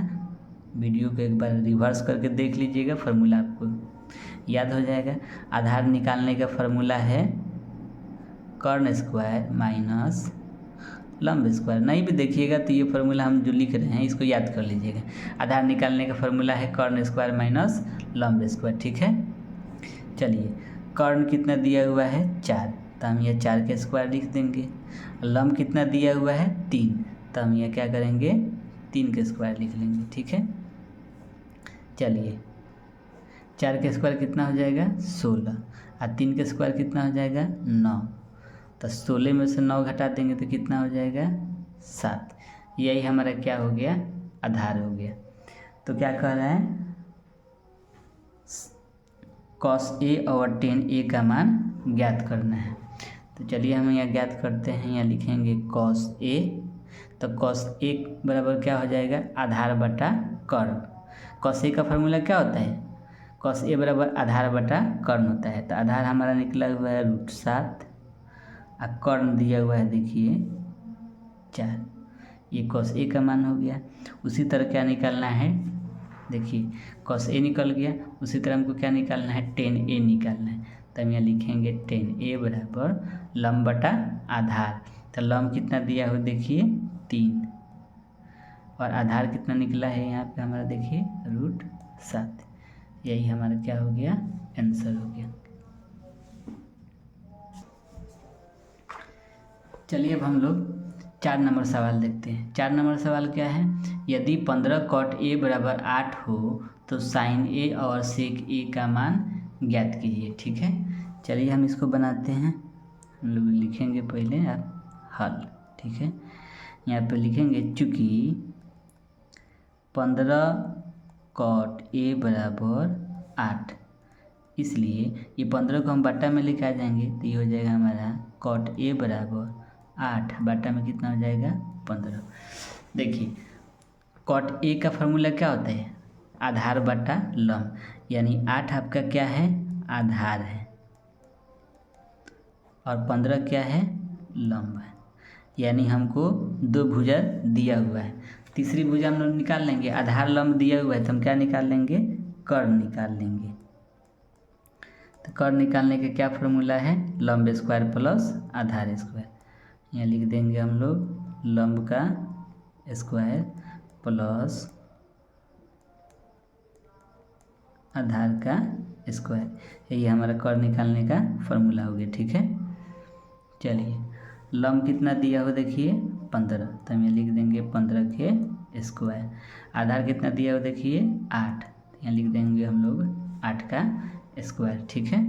वीडियो को एक बार रिवर्स करके देख लीजिएगा, फार्मूला आपको याद हो जाएगा। आधार निकालने का फार्मूला है कर्ण स्क्वायर माइनस लंब स्क्वायर। नहीं भी देखिएगा तो ये फार्मूला हम जो लिख रहे हैं इसको याद कर लीजिएगा। आधार निकालने का फार्मूला है कर्ण स्क्वायर माइनस लंब स्क्वायर। ठीक है। चलिए कर्ण कितना दिया हुआ है 4, तो हम यह 4 के स्क्वायर लिख देंगे। लंब कितना दिया हुआ है 3, तो हम यह क्या करेंगे 3 के स्क्वायर लिख लेंगे। ठीक है। चलिए 4 के स्क्वायर कितना हो जाएगा 16, और 3 के स्क्वायर कितना हो जाएगा 9। तो 16 में से 9 घटा देंगे तो कितना हो जाएगा 7। यही हमारा क्या हो गया, आधार हो गया। तो क्या कह रहा है, कॉस a और tan a का मान ज्ञात करना है। तो चलिए हम यहाँ ज्ञात करते हैं, यहाँ लिखेंगे कॉस a। तो कॉस a बराबर क्या हो जाएगा, आधार बटा कर्ण। कॉस a का फार्मूला क्या होता है, कॉस a बराबर आधार बटा कर्ण होता है। तो आधार हमारा निकला हुआ है √7 और कर्ण दिया हुआ है देखिए 4। ये कॉस a का मान हो गया। उसी तरह क्या निकालना है, देखिए कॉस a निकल गया, उसी तरह हमको क्या निकालना है, tan a निकालना है। तो हम यहाँ लिखेंगे tan a बराबर लंब बटा आधार, तो लंब कितना दिया हो देखिए 3, और आधार कितना निकला है यहाँ पे हमारा देखिए √7। यही हमारा क्या हो गया, आंसर हो गया। चलिए अब हम लोग 4 नंबर सवाल देखते हैं। 4 नंबर सवाल क्या है, यदि 15 cot A बराबर 8 हो तो sin A और sec A का मान ज्ञात कीजिए। ठीक है, चलिए हम इसको बनाते हैं। हम लोग लिखेंगे पहले आप हल। ठीक है, यहाँ पे लिखेंगे चूँकि 15 cot A बराबर 8, इसलिए ये 15 को हम बट्टा में लेके आ जाएंगे तो ये हो जाएगा हमारा cot A बराबर 8 बट्टा में कितना हो जाएगा 15। देखिए cot A का फॉर्मूला क्या होता है, आधार बट्टा लंब, यानी 8 आपका क्या है, आधार है, और 15 क्या है, लंब है। यानी हमको 2 भुजा दिया हुआ है, तीसरी भुजा हम लोग निकाल लेंगे। आधार लंब दिया हुआ है तो हम क्या निकाल लेंगे, कर्ण निकाल लेंगे। तो कर्ण निकालने का क्या फॉर्मूला है, लंब स्क्वायर प्लस आधार स्क्वायर। यहाँ लिख देंगे हम लोग लंब का स्क्वायर प्लस आधार का स्क्वायर, यही हमारा कर्ण निकालने का फॉर्मूला हो गया। ठीक है, चलिए लंब कितना दिया हो देखिए 15, तो हम यहाँ लिख देंगे 15 के स्क्वायर। आधार कितना दिया हो देखिए 8, तो यहाँ लिख देंगे हम लोग 8 का स्क्वायर। ठीक है,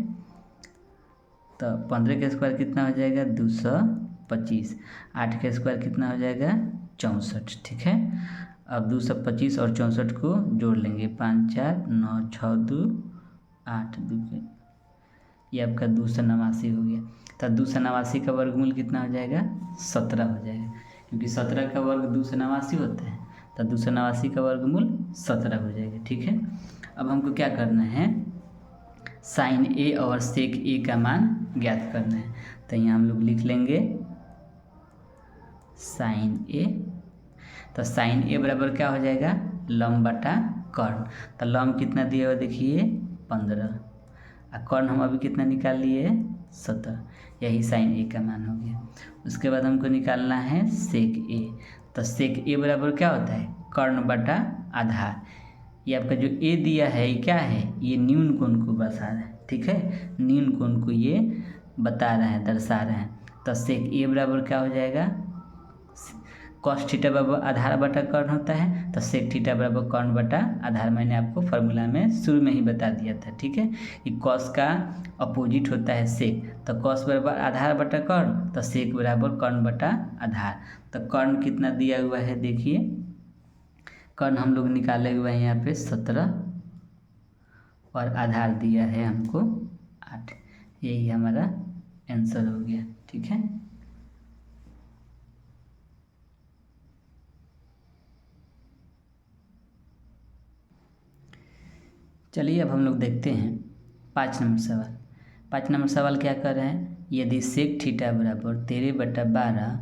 तो 15 के स्क्वायर कितना हो जाएगा 225, 8 के स्क्वायर कितना हो जाएगा 64। ठीक है, अब 225 और 64 को जोड़ लेंगे, 5 4 9 6 2 8 2, ये आपका 289 हो गया। तो 289 का वर्गमूल कितना हो जाएगा 17 हो जाएगा, क्योंकि 17 का वर्ग 289 होता है, तो 289 का वर्गमूल 17 हो जाएगा। ठीक है, अब हमको क्या करना है, sin A और sec A का मान ज्ञात करना है। तो यहाँ हम लोग लिख लेंगे sin A, तो sin A बराबर क्या हो जाएगा, लंब बटा कर्ण। तो लंब कितना दिया हुआ देखिए 15, और कर्ण हम अभी कितना निकाल लिए 17, यही sin A का मान हो गया। उसके बाद हमको निकालना है sec A, तो sec A बराबर क्या होता है, कर्ण बटा आधार। ये आपका जो A दिया है ये क्या है, ये न्यून कोण को बता रहा है। ठीक है, न्यून कोण को ये बता रहा है, दर्शा रहा है। तो sec A बराबर क्या हो जाएगा, cos थीटा बराबर आधार बटा कर्ण होता है, तो sec थीटा बराबर कर्ण बटा आधार। मैंने आपको फार्मूला में शुरू में ही बता दिया था। ठीक है, कि cos का अपोजिट होता है sec, तो cos बराबर आधार बटा कर्ण, तो sec बराबर कर्ण बटा आधार। तो कर्ण कितना दिया हुआ है देखिए, कर्ण हम लोग निकाले हुए हैं यहाँ पे 17, और आधार दिया है हमको 8, यही हमारा आंसर हो गया। ठीक है, चलिए अब हम लोग देखते हैं 5 नंबर सवाल। 5 नंबर सवाल क्या कर रहे हैं, यदि सेक थीटा बराबर 13/12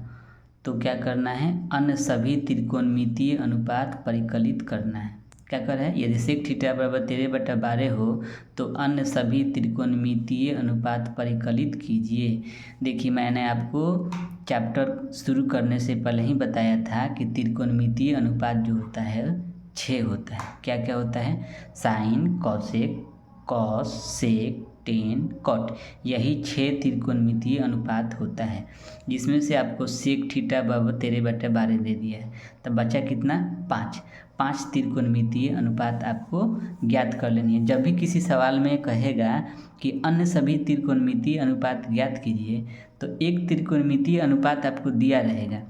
तो क्या करना है, अन्य सभी त्रिकोणमितीय अनुपात परिकलित करना है। क्या कर रहे हैं, यदि सेक थीटा बराबर 13/12 हो तो अन्य सभी त्रिकोणमितीय अनुपात परिकलित कीजिए। देखिए मैंने आपको चैप्टर शुरू करने से पहले ही बताया था कि त्रिकोणमितीय अनुपात जो होता है 6 होता है। क्या क्या होता है, साइन, कॉसेक, कॉस, सेक, टेन, कॉट, यही 6 त्रिकोणमितीय अनुपात होता है, जिसमें से आपको सेक थीटा बराबर 13/12 दे दिया है, तब बचा कितना 5 त्रिकोणमितीय अनुपात आपको ज्ञात कर लेनी है। जब भी किसी सवाल में कहेगा कि अन्य सभी त्रिकोणमितीय अनुपात ज्ञात कीजिए, तो एक त्रिकोणमितीय अनुपात आपको दिया रहेगा।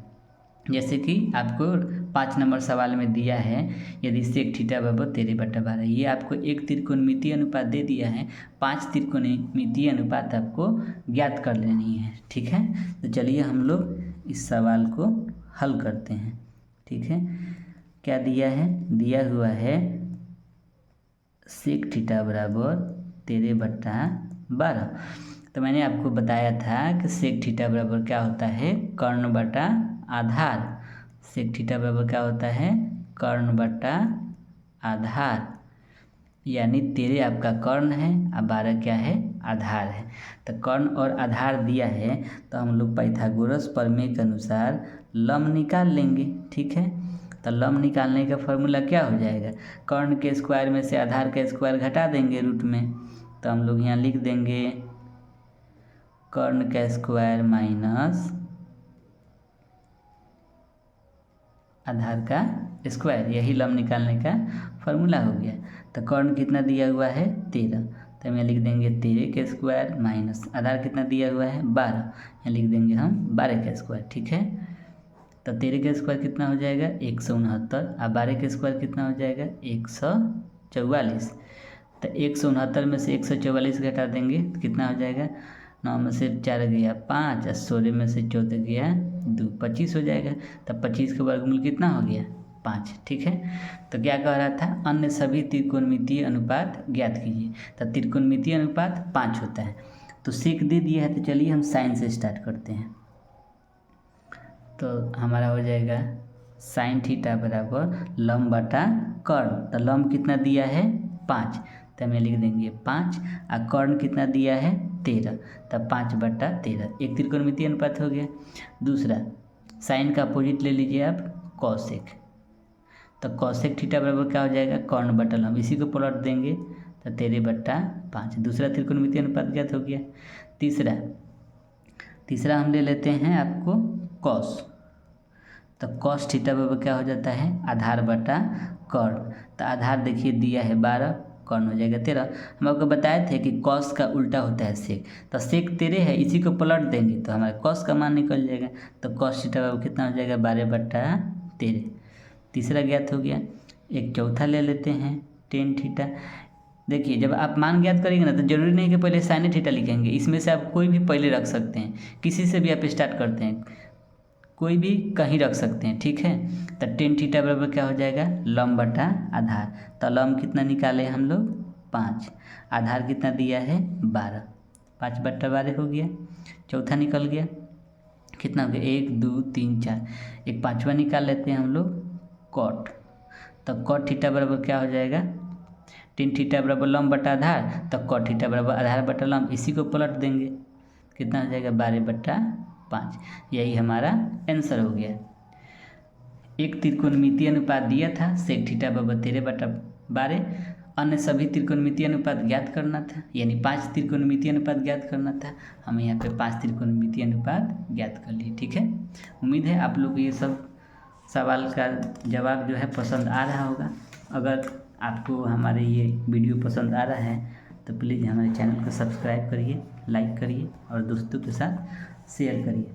जैसे कि आपको 5 नंबर सवाल में दिया है, यदि सेक थीटा बराबर 13/12, ये आपको एक त्रिकोणमितीय अनुपात दे दिया है, 5 त्रिकोणमितीय अनुपात आपको ज्ञात कर लेनी है। ठीक है, तो चलिए हम लोग इस सवाल को हल करते हैं। ठीक है, क्या दिया है, दिया हुआ है सेक थीटा बराबर 13/12। तो मैंने आपको बताया था कि सेक थीटा बराबर क्या होता है, कर्ण बटा आधार। सेक थीटा बराबर क्या होता है, कर्ण बटा आधार, यानी 13 आपका कर्ण है और 12 क्या है आधार है। तो कर्ण और आधार दिया है तो हम लोग पाइथागोरस प्रमेय के अनुसार लंब निकाल लेंगे। ठीक है, तो लंब निकालने का फॉर्मूला क्या हो जाएगा, कर्ण के स्क्वायर में से आधार का स्क्वायर घटा देंगे रूट में, तो हम लोग यहाँ लिख देंगे कर्ण का स्क्वायर माइनस आधार का स्क्वायर, यही लंब निकालने का फॉर्मूला हो गया। तो कर्ण कितना दिया हुआ है 13, तो हम यहाँ लिख देंगे 13 का स्क्वायर माइनस आधार कितना दिया हुआ है 12, यहाँ लिख देंगे हम 12 का स्क्वायर। ठीक है, तो 13 का स्क्वायर कितना हो जाएगा 169, और 12 का स्क्वायर कितना हो जाएगा 144। तो 169 में से 144 घटा देंगे तो कितना हो जाएगा, 9 में से 4 गया 5 और 16 में से 14 गया 2, 25 हो जाएगा। तब 25 का वर्गमूल कितना हो गया 5। ठीक है, तो क्या कह रहा था, अन्य सभी त्रिकोणमितीय अनुपात ज्ञात कीजिए। तो त्रिकोणमितीय अनुपात 5 होता है। तो सेक दे दिया है, तो चलिए हम साइन से स्टार्ट करते हैं। तो हमारा हो जाएगा साइन थीटा बराबर लंब बटा कर्ण। तो लंब कितना दिया है 5, तो हमें लिख देंगे 5, और कर्ण कितना दिया है 13, तब 5/13 एक त्रिकोणमितीय अनुपात हो गया। दूसरा साइन का अपोजिट ले लीजिए आप कॉसेक, तो कॉसेक थीटा बराबर क्या हो जाएगा कर्ण बटा लंब, इसी को पलट देंगे तो 13/5 दूसरा त्रिकोणमितीय अनुपात ज्ञात हो गया। तीसरा हम ले लेते हैं आपको कॉस, तो कॉस थीटा बराबर क्या हो जाता है आधार बटा कर्ण। तो आधार देखिए दिया है 12, कर्ण हो जाएगा 13। हम आपको बताए थे कि कॉस का उल्टा होता है सेक, तो सेक 13 है, इसी को पलट देंगे तो हमारे कॉस का मान निकल जाएगा। तो कॉस थीटा बराबर कितना हो जाएगा 12/13, तीसरा ज्ञात हो गया। एक चौथा ले लेते हैं टेन थीटा। देखिए जब आप मान ज्ञात करेंगे ना तो जरूरी नहीं कि पहले साइन थीटा लिखेंगे, इसमें से आप कोई भी पहले रख सकते हैं, किसी से भी आप स्टार्ट करते हैं, कोई भी कहीं रख सकते हैं। ठीक है, तो टेन थीटा बराबर क्या हो जाएगा लंब बटा आधार। तो लंब कितना निकाले हम लोग 5, आधार कितना दिया है 12, 5/12 हो गया। चौथा निकल गया, कितना हो गया 1 2 3 4, एक पाँचवा निकाल लेते हैं हम लोग कॉट। तो कॉट थीटा बराबर क्या हो जाएगा टेन थीटा बराबर लंब बटा आधार, तो कॉट थीटा बराबर आधार बटा लंब, इसी को पलट देंगे कितना हो जाएगा 12/5, यही हमारा आंसर हो गया। एक त्रिकोणमितीय अनुपात दिया था सेक थीटा बराबर 13/12, अन्य सभी त्रिकोणमितीय अनुपात ज्ञात करना था, यानी 5 त्रिकोणमितीय अनुपात ज्ञात करना था। हमें यहाँ पे 5 त्रिकोणमितीय अनुपात ज्ञात कर लिए। ठीक है, उम्मीद है आप लोग को ये सब सवाल का जवाब जो है पसंद आ रहा होगा। अगर आपको हमारे ये वीडियो पसंद आ रहा है तो प्लीज़ हमारे चैनल को सब्सक्राइब करिए, लाइक करिए और दोस्तों के साथ शेयर करिए।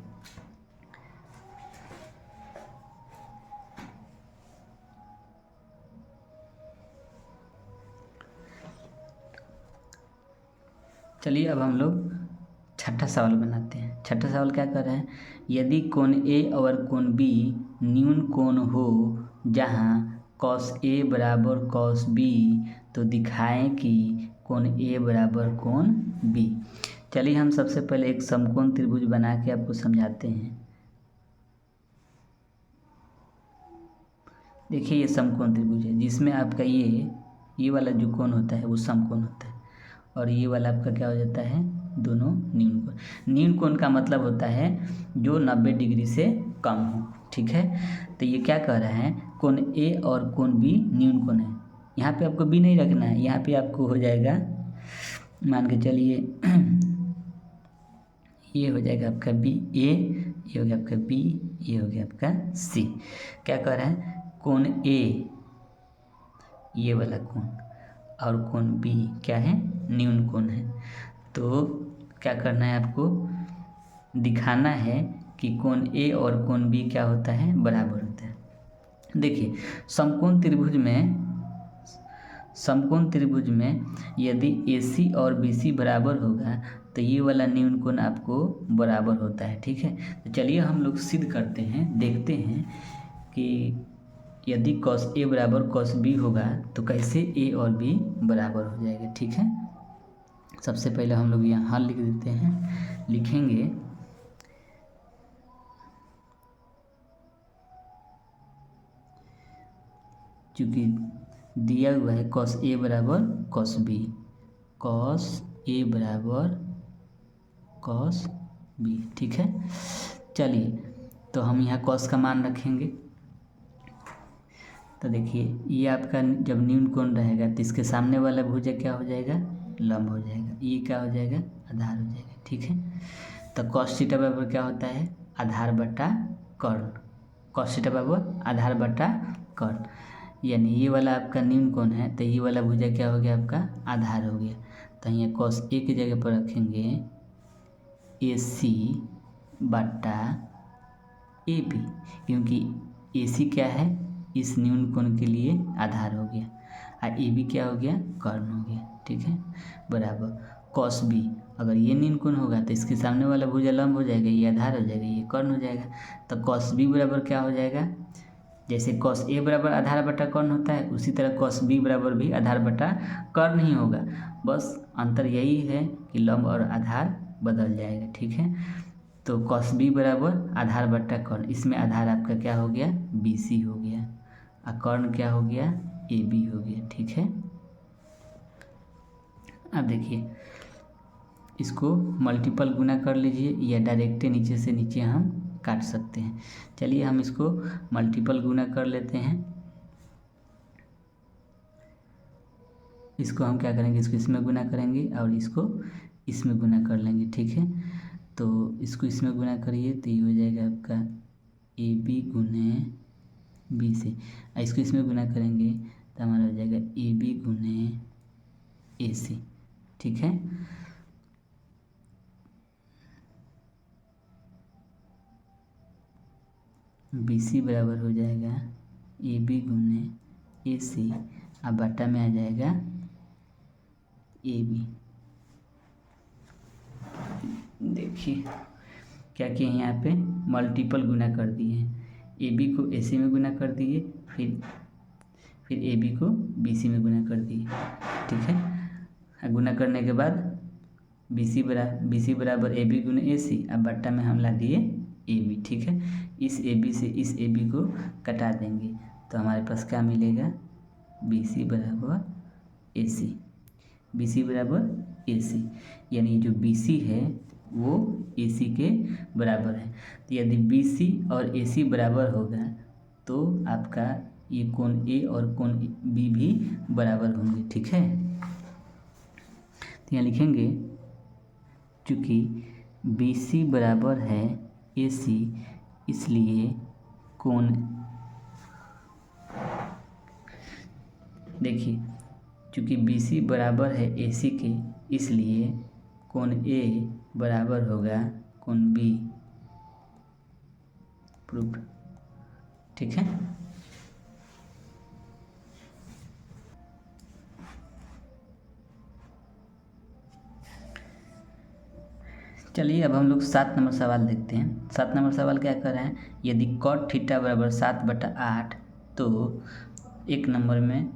चलिए अब हम लोग छठा सवाल बनाते हैं। छठा सवाल क्या कर रहे हैं, यदि कोण ए और कोण बी न्यून कोण हो जहां cos A बराबर cos B, तो दिखाएं कि कोण A बराबर कोण B। चलिए हम सबसे पहले एक समकोण त्रिभुज बना के आपको समझाते हैं। देखिए ये समकोण त्रिभुज है जिसमें आपका ये वाला जो कोण होता है वो समकोण होता है, और ये वाला आपका क्या हो जाता है दोनों न्यून कोण। न्यून कोण का मतलब होता है जो 90 डिग्री से कम हो। ठीक है, तो ये क्या कह रहा है कोण ए और कोण बी न्यून कोण है। यहाँ पे आपको बी नहीं रखना है, यहाँ पे आपको हो जाएगा मान के चलिए ये हो जाएगा आपका बी ए, ये हो गया आपका बी, ये हो गया आपका सी। क्या कह रहा है कोण ए ये वाला कोण और कोण बी क्या है न्यून कोण है। तो क्या करना है आपको दिखाना है कि कोण ए और कोण बी क्या होता है बराबर होता है। देखिए समकोण त्रिभुज में यदि AC और BC बराबर होगा तो ये वाला न्यून कोण आपको बराबर होता है। ठीक है, तो चलिए हम लोग सिद्ध करते हैं, देखते हैं कि यदि cos A बराबर cos B होगा तो कैसे A और B बराबर हो जाएगा। ठीक है, सबसे पहले हम लोग यहाँ हल लिख देते हैं, लिखेंगे चूँकि दिया हुआ है cos A बराबर cos B, cos ए बराबर कॉस बी। ठीक है, चलिए तो हम यहाँ कॉस का मान रखेंगे। तो देखिए ये आपका जब न्यून कोण रहेगा तो इसके सामने वाला भुजा क्या हो जाएगा, लंब हो जाएगा, ये क्या हो जाएगा, आधार हो जाएगा। ठीक है, तो कॉस थीटा बराबर क्या होता है, आधार बटा कर्ण। कॉस थीटा बराबर आधार बटा कर्ण, यानी ये वाला आपका न्यून कोण है तो ये वाला भुजा क्या हो गया, आपका आधार हो गया। तो यहाँ कॉस ए की जगह पर रखेंगे ए सी बटा ए बी, क्योंकि ए सी क्या है, इस न्यून कोण के लिए आधार हो गया, और ए बी क्या हो गया, कर्ण हो गया। ठीक है, बराबर कॉस बी, अगर ये न्यून कोण होगा तो इसके सामने वाला भुजा लंब हो जाएगा, ये आधार हो जाएगा, ये कर्ण हो जाएगा। तो कॉस बी बराबर क्या हो जाएगा, जैसे कॉस ए बराबर आधार बटा कर्ण होता है, उसी तरह कॉस बी बराबर भी आधार बटा कर्ण ही होगा। बस अंतर यही है कि लंब और आधार बदल जाएगा। ठीक है, तो कॉस बी बराबर आधार बटा कर्ण, इसमें आधार आपका क्या हो गया, बी सी हो गया, और कर्ण क्या हो गया, ए बी हो गया। ठीक है, अब देखिए इसको मल्टीपल गुना कर लीजिए या डायरेक्ट नीचे से नीचे हम काट सकते हैं। चलिए हम इसको मल्टीपल गुना कर लेते हैं। इसको हम क्या करेंगे, इसको इसमें गुना करेंगे और इसको इसमें गुना कर लेंगे। ठीक है, तो इसको इसमें गुना करिए तो ये हो जाएगा आपका ए बी गुने बी से, और इसको इसमें गुना करेंगे तो हमारा हो जाएगा ए बी गुने ए सी। ठीक है, बी सी बराबर हो जाएगा ए बी गुने ए सी, अब बटा में आ जाएगा ए बी। देखिए क्या किए यहाँ पे, मल्टीपल गुना कर दिए हैं, ए बी को ए सी में गुना कर दिए, फिर ए बी को बी सी में गुना कर दिए। ठीक है, गुना करने के बाद बी सी बराबर ए बी गुने ए सी, अब बट्टा में हम ला दिए ए बी। ठीक है, इस ए बी से इस ए बी को कटा देंगे तो हमारे पास क्या मिलेगा, बी सी बराबर ए सी, बी सी बराबर ए सी, यानी जो बी सी है वो ए सी के बराबर है। तो यदि बी सी और ए सी बराबर होगा तो आपका ये कोण ए और कोण बी भी बराबर होंगे। ठीक है, तो यहाँ लिखेंगे चूँकि बी सी बराबर है ए सी, इसलिए कोण, देखिए चूँकि बी सी बराबर है ए सी के, इसलिए कोण ए बराबर होगा कोण बी। प्रूफ। ठीक है, चलिए अब हम लोग 7 नंबर सवाल देखते हैं। 7 नंबर सवाल क्या कर रहे हैं, यदि कॉट थीटा बराबर 7/8 तो 1 नंबर में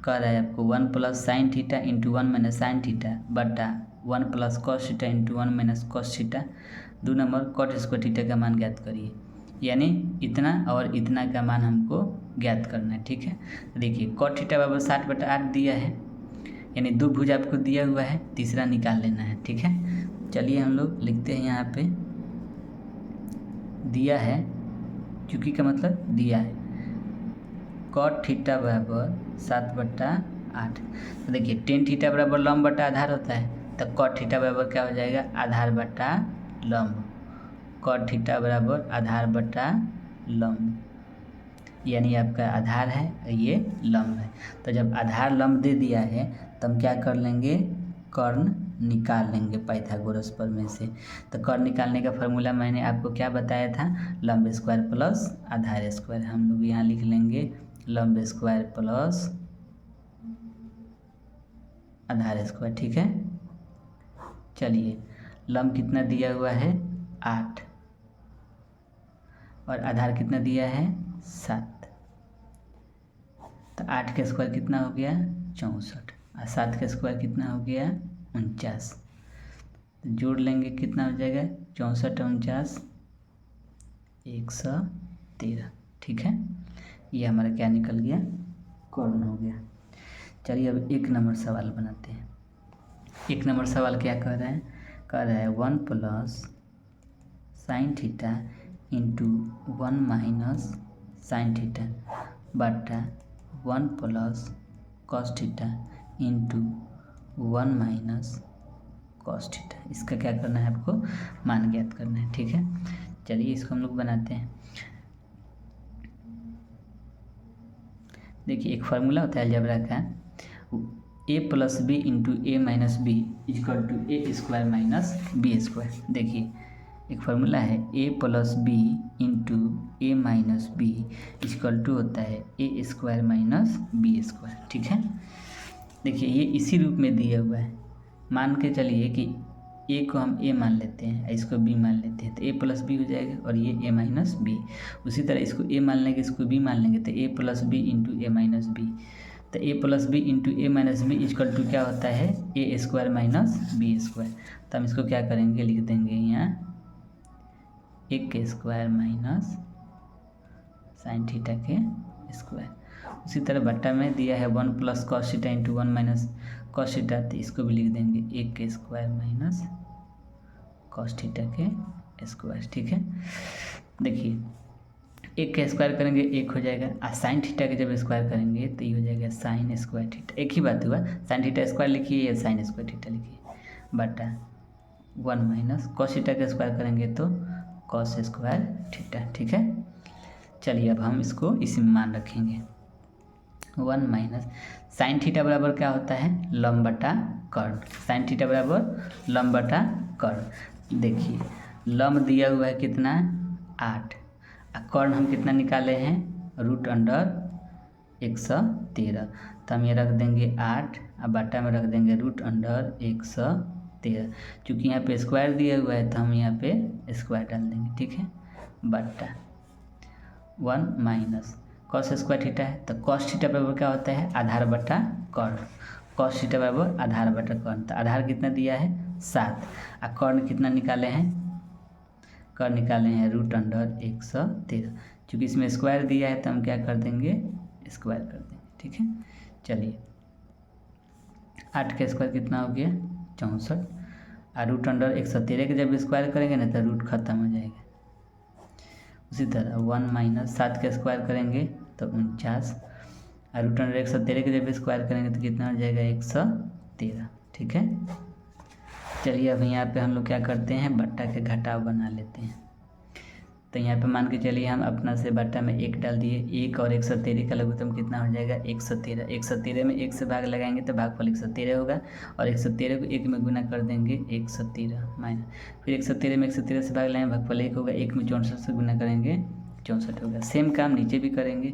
कह रहा है आपको 1 plus sine theta into 1 minus sine theta बटा 1 plus cos theta into 1 minus cos theta. 2 number cot square theta का मान ज्ञात करिए, यानी इतना और इतना का मान हमको ज्ञात करना है। ठीक है, तो देखिए कॉट थीटा बराबर 7/8 दिया है, यानी 2 भुज आपको दिया हुआ है, तीसरा निकाल लेना है। ठीक है, चलिए हम लोग लिखते हैं यहाँ पे दिया है, चूँकि का मतलब दिया है, कॉट थीटा बराबर 7/8। तो देखिए टेन थीटा बराबर लंब बटा आधार होता है, तो कॉट थीटा बराबर क्या हो जाएगा, आधार बटा लंब। कॉट थीटा बराबर आधार बटा लंब, यानी आपका आधार है ये लंब है। तो जब आधार लंब दे दिया है तो हम क्या कर लेंगे, कर्ण निकाल लेंगे पाइथागोरस प्रमेय से। तो कर्ण निकालने का फॉर्मूला मैंने आपको क्या बताया था, लंब स्क्वायर प्लस आधार स्क्वायर। हम लोग यहाँ लिख लेंगे लंब स्क्वायर प्लस आधार स्क्वायर। ठीक है, चलिए लंब कितना दिया हुआ है 8 और आधार कितना दिया है 7, तो 8 का स्क्वायर कितना हो गया 64 और 7 का स्क्वायर कितना हो गया 49। तो जोड़ लेंगे कितना हो जाएगा 64 और 49 113। ठीक है, ये हमारा क्या निकल गया, कर्ण हो गया। चलिए अब 1 नंबर सवाल बनाते हैं। एक नंबर सवाल क्या कह रहा है, कह रहा है 1 plus sine theta into 1 minus sine theta बटा 1 plus cos theta into 1 minus cos theta. इसका क्या करना है, आपको मान ज्ञात करना है। ठीक है, चलिए इसको हम लोग बनाते हैं। देखिए एक फार्मूला होता है अलजेब्रा का, a plus B into A minus B equal to A square minus B square. देखिए एक फार्मूला है a plus B into A minus B equal to होता है A square minus B square. ठीक है, देखिए ये इसी रूप में दिया हुआ है। मान के चलिए कि a को हम a मान लेते हैं, इसको b मान लेते हैं, तो a प्लस बी हो जाएगा और ये a माइनस बी। उसी तरह इसको a मान लेंगे, इसको b मान लेंगे, तो a plus B into A minus B. तो a plus B into A minus B equal to क्या होता है, A square minus B square. तो हम इसको क्या करेंगे, लिख देंगे यहाँ ए के स्क्वायर माइनस साइन थीटा के स्क्वायर। उसी तरह बट्टा में दिया है 1 plus cos theta into 1 minus cos theta, तो इसको भी लिख देंगे ए के स्क्वायर माइनस कॉस थीटा के स्क्वायर। ठीक है, देखिए एक का स्क्वायर करेंगे एक हो जाएगा, और साइन थीटा के जब स्क्वायर करेंगे तो ये हो जाएगा साइन स्क्वायर थीटा। एक ही बात हुआ, साइन थीटा स्क्वायर लिखिए या साइन स्क्वायर थीटा लिखिए, बटा 1 माइनस कॉस थीटा का स्क्वायर करेंगे तो कॉस स्क्वायर थीटा। ठीक है, चलिए अब हम इसको इसी में मान रखेंगे। 1 माइनस साइन थीटा बराबर क्या होता है, लंब बटा कर्ण। साइन थीटा बराबर लंब बटा कर्ण। देखिए लंब दिया हुआ है कितना, 8, और कर्ण हम कितना निकाले हैं, रूट अंडर 113। तो हम ये रख देंगे 8 और बटा में रख देंगे रूट अंडर 113। चूँकि यहाँ पे स्क्वायर दिया हुआ है तो हम यहाँ पे स्क्वायर डाल देंगे। ठीक है, बटा 1 माइनस कॉस स्क्वायर थीटा है, तो कॉस थीटा बराबर क्या होता है, आधार बटा कर्ण। कॉस थीटा बराबर आधार बटा कर्ण, तो आधार कितना दिया है 7, और कर्ण कितना निकाले हैं, कर्ण निकाले हैं रूट अंडर 113। चूँकि इसमें स्क्वायर दिया है तो हम क्या कर देंगे, स्क्वायर कर देंगे। ठीक है, चलिए 8 का स्क्वायर कितना हो गया 64, और रूट अंडर 113 के जब स्क्वायर करेंगे ना तो रूट खत्म हो जाएगा। उसी तरह 1 माइनस 7 का स्क्वायर करेंगे तो 49, और रूट अंडर 113 के जब स्क्वायर करेंगे तो कितना हो जाएगा 113। ठीक है, चलिए अब यहाँ पे हम लोग क्या करते हैं, बट्टा के घटाव बना लेते हैं। तो यहाँ पे मान के चलिए हम अपना से बट्टा में 1 डाल दिए, 1 और 113 का लघुत्तम कितना हो जाएगा 113। 113 में 1 से भाग लगाएंगे तो भागफल 113 होगा, और 113 को 1 में गुना कर देंगे 113 माइनस, फिर 113 में 113 से भाग लगाएंगे भागफल 1 होगा, 1 में 64 से गुना करेंगे 64 होगा। सेम काम नीचे भी करेंगे,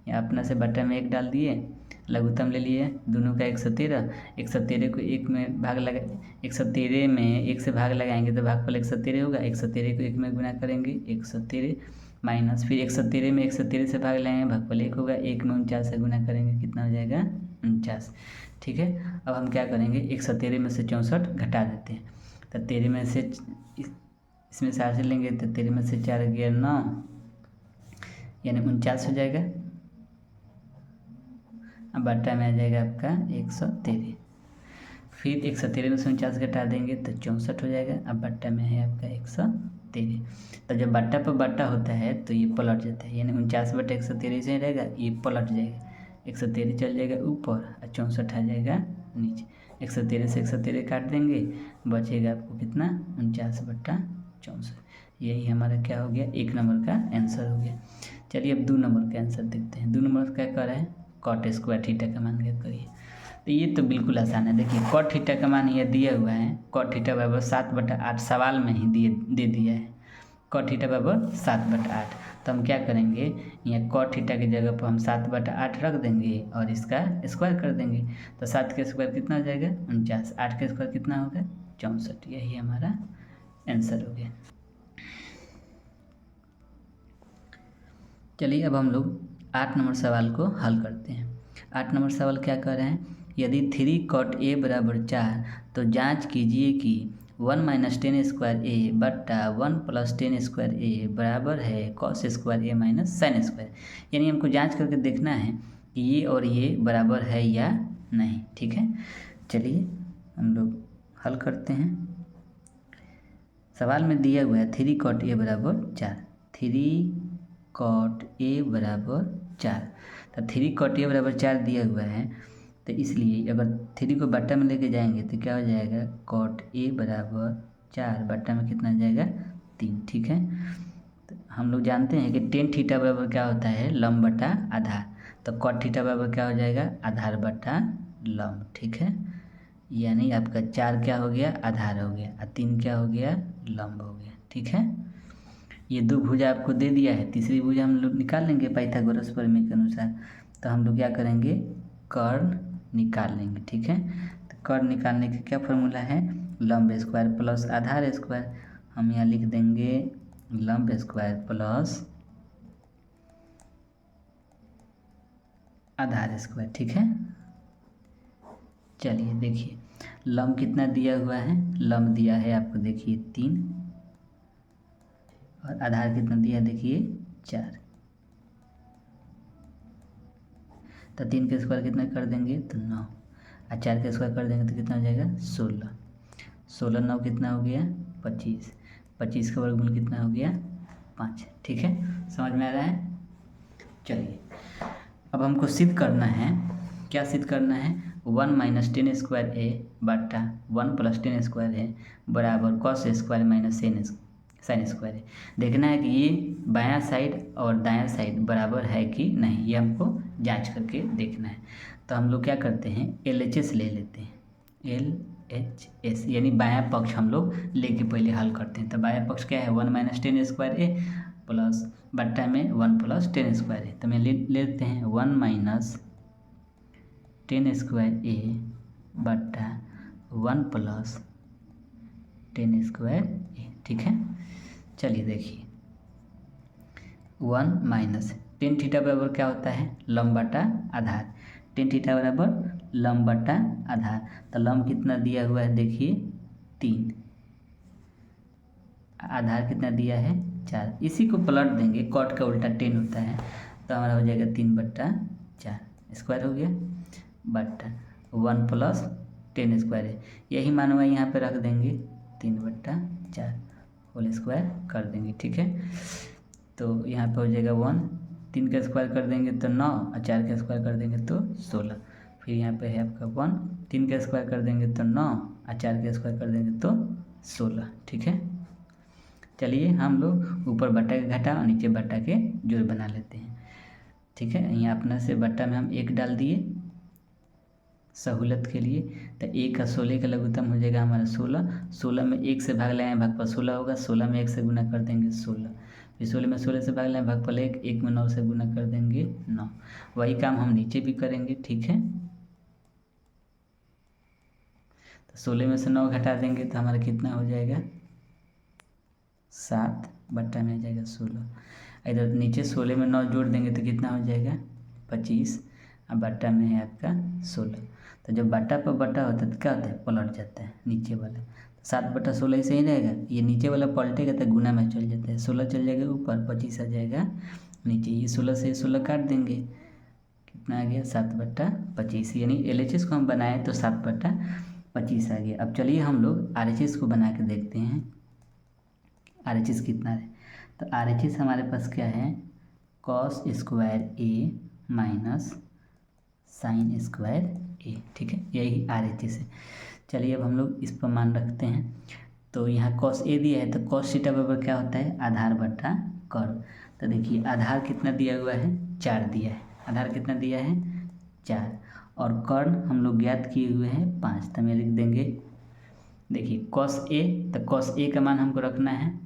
यहाँ अपना से बट्टा में 1 डाल दिए, लघुत्तम ले लिए दोनों का 113। 113 को 1 में भाग लगा, 113 में 1 से भाग लगाएंगे तो भागफल 113 होगा, 113 को 1 में गुना करेंगे 113 माइनस, फिर 113 में 113 से भाग लगाएंगे भागफल 1 होगा, 1 में 49 से गुना करेंगे कितना हो जाएगा 49। ठीक है, अब हम क्या करेंगे 113 में से 64 घटा देते हैं, तो 13 में से इसमें 4 से लेंगे तो 13 में से 4 गया 9, यानी 49 हो जाएगा। अब बट्टा में आ जाएगा आपका 113, फिर 113 में से 49 घटा देंगे तो 64 हो जाएगा। अब बट्टा में है आपका 113। तो जब बट्टा पर बट्टा होता है तो ये पलट जाता है, यानी 49 बटा 113 से रहेगा, ये पलट जाएगा, 113 चल जाएगा ऊपर और 64 आ जाएगा नीचे। 113 से 113 काट देंगे, बचेगा आपको कितना 49 बटा 64। यही हमारा क्या हो गया, 1 नंबर का आंसर हो गया। चलिए अब 2 नंबर का आंसर देखते हैं। 2 नंबर क्या कर रहा है, कॉट स्क्वायर थीटा का मान ज्ञात करिए। तो ये तो बिल्कुल आसान है, देखिए कॉट थीटा का मान ये दिया हुआ है, कॉट थीटा बराबर 7/8 सवाल में ही दे दिया है, कॉट थीटा बराबर 7/8। तो हम क्या करेंगे, यहाँ कॉट थीटा की जगह पर हम 7/8 रख देंगे और इसका स्क्वायर कर देंगे, तो 7 का स्क्वायर कितना हो जाएगा 49, 8 का स्क्वायर कितना होगा 64। यही हमारा आंसर हो गया। चलिए अब हम लोग 8 नंबर सवाल को हल करते हैं। 8 नंबर सवाल क्या कर रहे हैं, यदि 3 cot a बराबर 4 तो जांच कीजिए कि 1 माइनस 10 स्क्वायर ए बट्टा 1 प्लस 10 स्क्वायर ए बराबर है कॉस स्क्वायर ए माइनस साइन स्क्वायर। यानी हमको जांच करके देखना है कि ये और ये बराबर है या नहीं। ठीक है, चलिए हम लोग हल करते हैं। सवाल में दिया हुआ है 3 cot a बराबर 4, 3 cot a बराबर 4। तो 3 cot a बराबर 4 दिया हुआ है, तो इसलिए अगर 3 को बट्टा में लेके जाएंगे तो क्या हो जाएगा, cot a बराबर 4 बट्टा में कितना जाएगा 3। ठीक है, तो हम लोग जानते हैं कि टेन थीटा बराबर क्या होता है, लंब बटा आधार। तो cot थीटा बराबर क्या हो जाएगा, आधार बटा लंब। ठीक है, यानी आपका 4 क्या हो गया, आधार हो गया, और 3 क्या हो गया, लंब हो गया। ठीक है, ये 2 भुजा आपको दे दिया है, तीसरी भुजा हम लोग निकाल लेंगे पाइथागोरस प्रमेय के अनुसार। तो हम लोग क्या करेंगे, कर्ण निकाल लेंगे। ठीक है, तो कर्ण निकालने का क्या फॉर्मूला है, लंब स्क्वायर प्लस आधार स्क्वायर। हम यहाँ लिख देंगे लंब स्क्वायर प्लस आधार स्क्वायर। ठीक है, चलिए देखिए लंब कितना दिया हुआ है, लंब दिया है आपको देखिए 3, और आधार कितना दिया है देखिए 4। तो 3 के स्क्वायर कितना कर देंगे तो 9, और 4 के स्क्वायर कर देंगे तो कितना हो जाएगा 16। 16 9 कितना हो गया 25, 25 का वर्गमूल कितना हो गया 5। ठीक है, समझ में आ रहा है। चलिए अब हमको सिद्ध करना है, क्या सिद्ध करना है, 1 माइनस 10 स्क्वायर ए बटा 1 प्लस 10 स्क्वायर ए बराबर cos square minus sine square है। देखना है कि ये बायां साइड और दायां साइड बराबर है कि नहीं, ये हमको जांच करके देखना है। तो हम लोग क्या करते हैं, LHS ले लेते हैं, LHS यानी बायां पक्ष हम लोग लेके पहले हल करते हैं। तो बायां पक्ष क्या है, 1 माइनस 10 स्क्वायर ए प्लस बट्टा में 1 प्लस 10 स्क्वायर है। तो मैं ले लेते हैं 1 माइनस 10 स्क्वायर ए बट्टा 1 प्लस 10 स्क्वायर ए। ठीक है, चलिए देखिए 1 माइनस 10 थीटा बराबर क्या होता है, लंब बटा आधार। 10 थीटा बराबर लंब बटा आधार। तो लंब कितना दिया हुआ है देखिए 3, आधार कितना दिया है 4। इसी को पलट देंगे, कॉट का उल्टा 10 होता है, तो हमारा हो जाएगा 3 बट्टा 4 स्क्वायर हो गया बट्टा 1 प्लस 10 स्क्वायर है। यही मानवा यहाँ पे रख देंगे 3 बट्टा 4 होल स्क्वायर कर देंगे। ठीक है, तो यहाँ पे हो जाएगा 1, 3 का स्क्वायर कर देंगे तो 9, और 4 का स्क्वायर कर देंगे तो 16। फिर यहाँ पे है आपका 1, 3 का स्क्वायर कर देंगे तो 9, और 4 का स्क्वायर कर देंगे तो 16। ठीक है, चलिए हम लोग ऊपर बट्टा के घटा और नीचे बट्टा के जोड़ बना लेते हैं। ठीक है, यहाँ अपना से बट्टा में हम 1 डाल दिए सहूलत के लिए। तो 1 का 16 का लघुत्तम हो जाएगा हमारा 16। 16 में 1 से भाग लगाएं, भागफल 16 होगा। 16 में 1 से गुना कर देंगे 16, फिर 16 में 16 से भाग लगाएं, भागफल 1, 1 में 9 से गुना कर देंगे 9। वही काम हम नीचे भी करेंगे। ठीक है, तो 16 में से 9 घटा देंगे तो हमारा कितना हो जाएगा 7 बट्टा में आ जाएगा 16। इधर नीचे 16 में 9 जोड़ देंगे तो कितना हो जाएगा 25, और बट्टा में है आपका 16। तो जब बट्टा पर बट्टा होता है तो क्या होता है, पलट जाता है नीचे वाला। तो 7 बट्टा 16 ही सही रहेगा, ये नीचे वाला पलटेगा तो गुना में चल जाता है, 16 चल जाएगा ऊपर, 25 आ जाएगा नीचे। ये 16 से 16 काट देंगे, कितना आ गया 7 बट्टा 25, यानी LHS को हम बनाए तो 7 बट्टा 25 आ गया। अब चलिए हम लोग RHS को बना के देखते हैं, RHS कितना है। तो RHS हमारे पास क्या है, कॉस स्क्वायर ए माइनस साइन स्क्वायर ए। ठीक है, यही RHS है। चलिए अब हम लोग इस पर मान रखते हैं। तो यहाँ कॉस ए दिया है, तो कॉस थीटा बराबर क्या होता है, आधार बटा कर्ण। तो देखिए आधार कितना दिया हुआ है 4 दिया है, आधार कितना दिया है 4, और कर्ण हम लोग ज्ञात किए हुए हैं 5। तो मैं लिख देंगे देखिए कॉस ए, तो कॉस ए का मान हमको रखना है।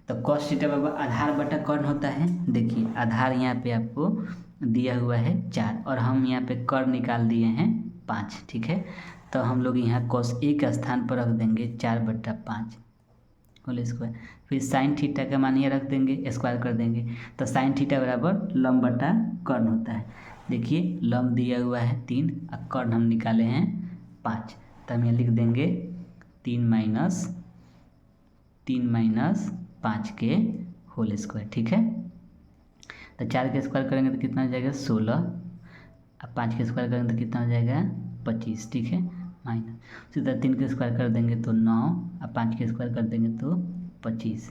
तो कॉस थीटा बराबर आधार बटा कर्ण होता है। देखिए आधार यहाँ पे आपको दिया हुआ है 4, और हम यहाँ पे कर्ण निकाल दिए हैं 5। ठीक है, तो हम लोग यहाँ कॉस ए के स्थान पर रख देंगे 4 बट्टा 5 होल स्क्वायर। फिर साइन थीटा का मान यहाँ रख देंगे, स्क्वायर कर देंगे। तो साइन थीटा बराबर लंब बटा कर्ण होता है। देखिए लंब दिया हुआ है 3, और कर्ण हम निकाले हैं 5। तो हम यहाँ लिख देंगे 3 माइनस 5 के होल स्क्वायर। ठीक है, तो 4 के स्क्वायर करेंगे तो कितना हो जाएगा 16, अब 5 के स्क्वायर करेंगे तो कितना हो जाएगा 25। ठीक है, फाइन। उसी तरह 3 का स्क्वायर कर देंगे तो 9 और 5 का स्क्वायर कर देंगे तो 25।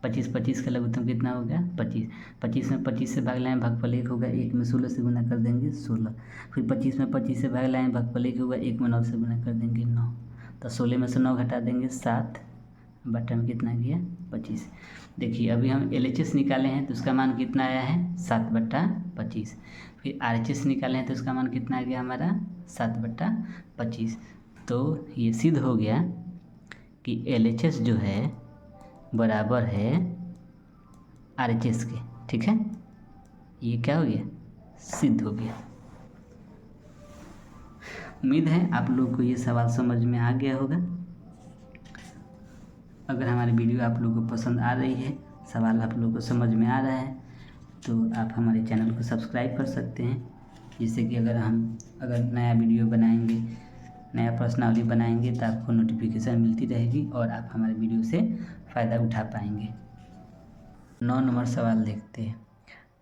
25 का लघुत्तम कितना हो गया 25। 25 में 25 से भाग लाएँ भागफल 1 होगा, 1 में 16 से गुना कर देंगे 16। फिर 25 में 25 से भाग लाएँ भागफल 1 होगा, 1 में 9 से गुना कर देंगे 9। तो 16 में से 9 घटा देंगे 7, बटा में कितना गया 25। देखिए अभी हम LHS निकाले हैं तो उसका मान कितना आया है 7/25। फिर RHS निकाले हैं तो उसका मान कितना आ गया हमारा 7/25। तो ये सिद्ध हो गया कि LHS जो है बराबर है RHS के। ठीक है, ये क्या हो गया सिद्ध हो गया। उम्मीद है आप लोग को ये सवाल समझ में आ गया होगा। अगर हमारी वीडियो आप लोगों को पसंद आ रही है, सवाल आप लोगों को समझ में आ रहा है, तो आप हमारे चैनल को सब्सक्राइब कर सकते हैं, जिससे कि अगर नया वीडियो बनाएंगे, नया प्रश्नावली बनाएंगे तो आपको नोटिफिकेशन मिलती रहेगी और आप हमारे वीडियो से फ़ायदा उठा पाएंगे। 9 नंबर सवाल देखते हैं।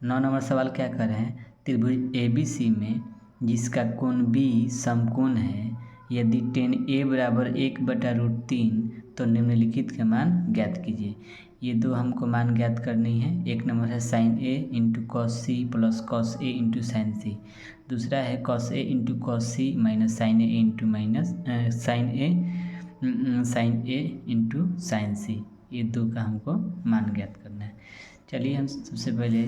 9 नंबर सवाल क्या कर रहे हैं, त्रिभुज ABC में जिसका कोण B समकोण है, यदि tan A बराबर 1/√3 तो निम्नलिखित के मान ज्ञात कीजिए। ये दो हमको मान ज्ञात करनी है। एक नंबर है sin A into cos C plus cos A into sin C। दूसरा है cos A into cos C minus sin A into sin A into sin C। ये दो का हमको मान ज्ञात करना है। चलिए हम सबसे पहले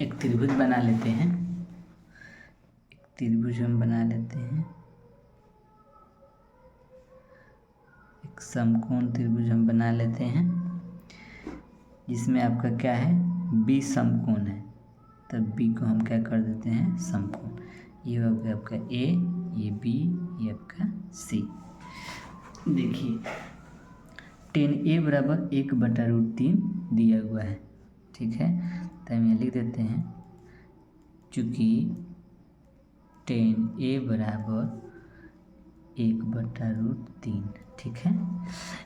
एक त्रिभुज बना लेते हैं। एक त्रिभुज हम बना लेते हैं, एक समकोण त्रिभुज हम बना लेते हैं, जिसमें आपका क्या है B समकोण है। तब B को हम क्या कर देते हैं समकोण। ये हो गया आपका A, ये B, ये आपका C। देखिए tan A बराबर 1/√3 दिया हुआ है। ठीक है, तो हम यहाँ लिख देते हैं, चूँकि tan A बराबर 1/√3। ठीक है,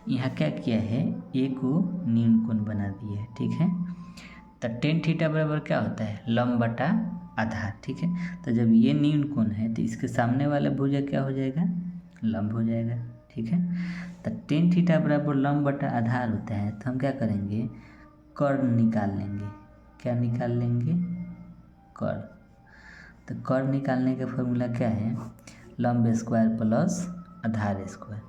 यहाँ क्या किया है A को न्यून कोण बना दिया है। ठीक है, तो tan थीटा बराबर क्या होता है लंब बटा आधार। ठीक है, तो जब ये न्यून कोण है तो इसके सामने वाला भुजा क्या हो जाएगा लंब हो जाएगा। ठीक है, तो tan थीटा बराबर लंब बटा आधार होता है, तो हम क्या करेंगे कर्ण निकाल लेंगे। क्या निकाल लेंगे कर्ण। तो कर्ण निकालने का फॉर्मूला क्या है लंब स्क्वायर प्लस आधार स्क्वायर।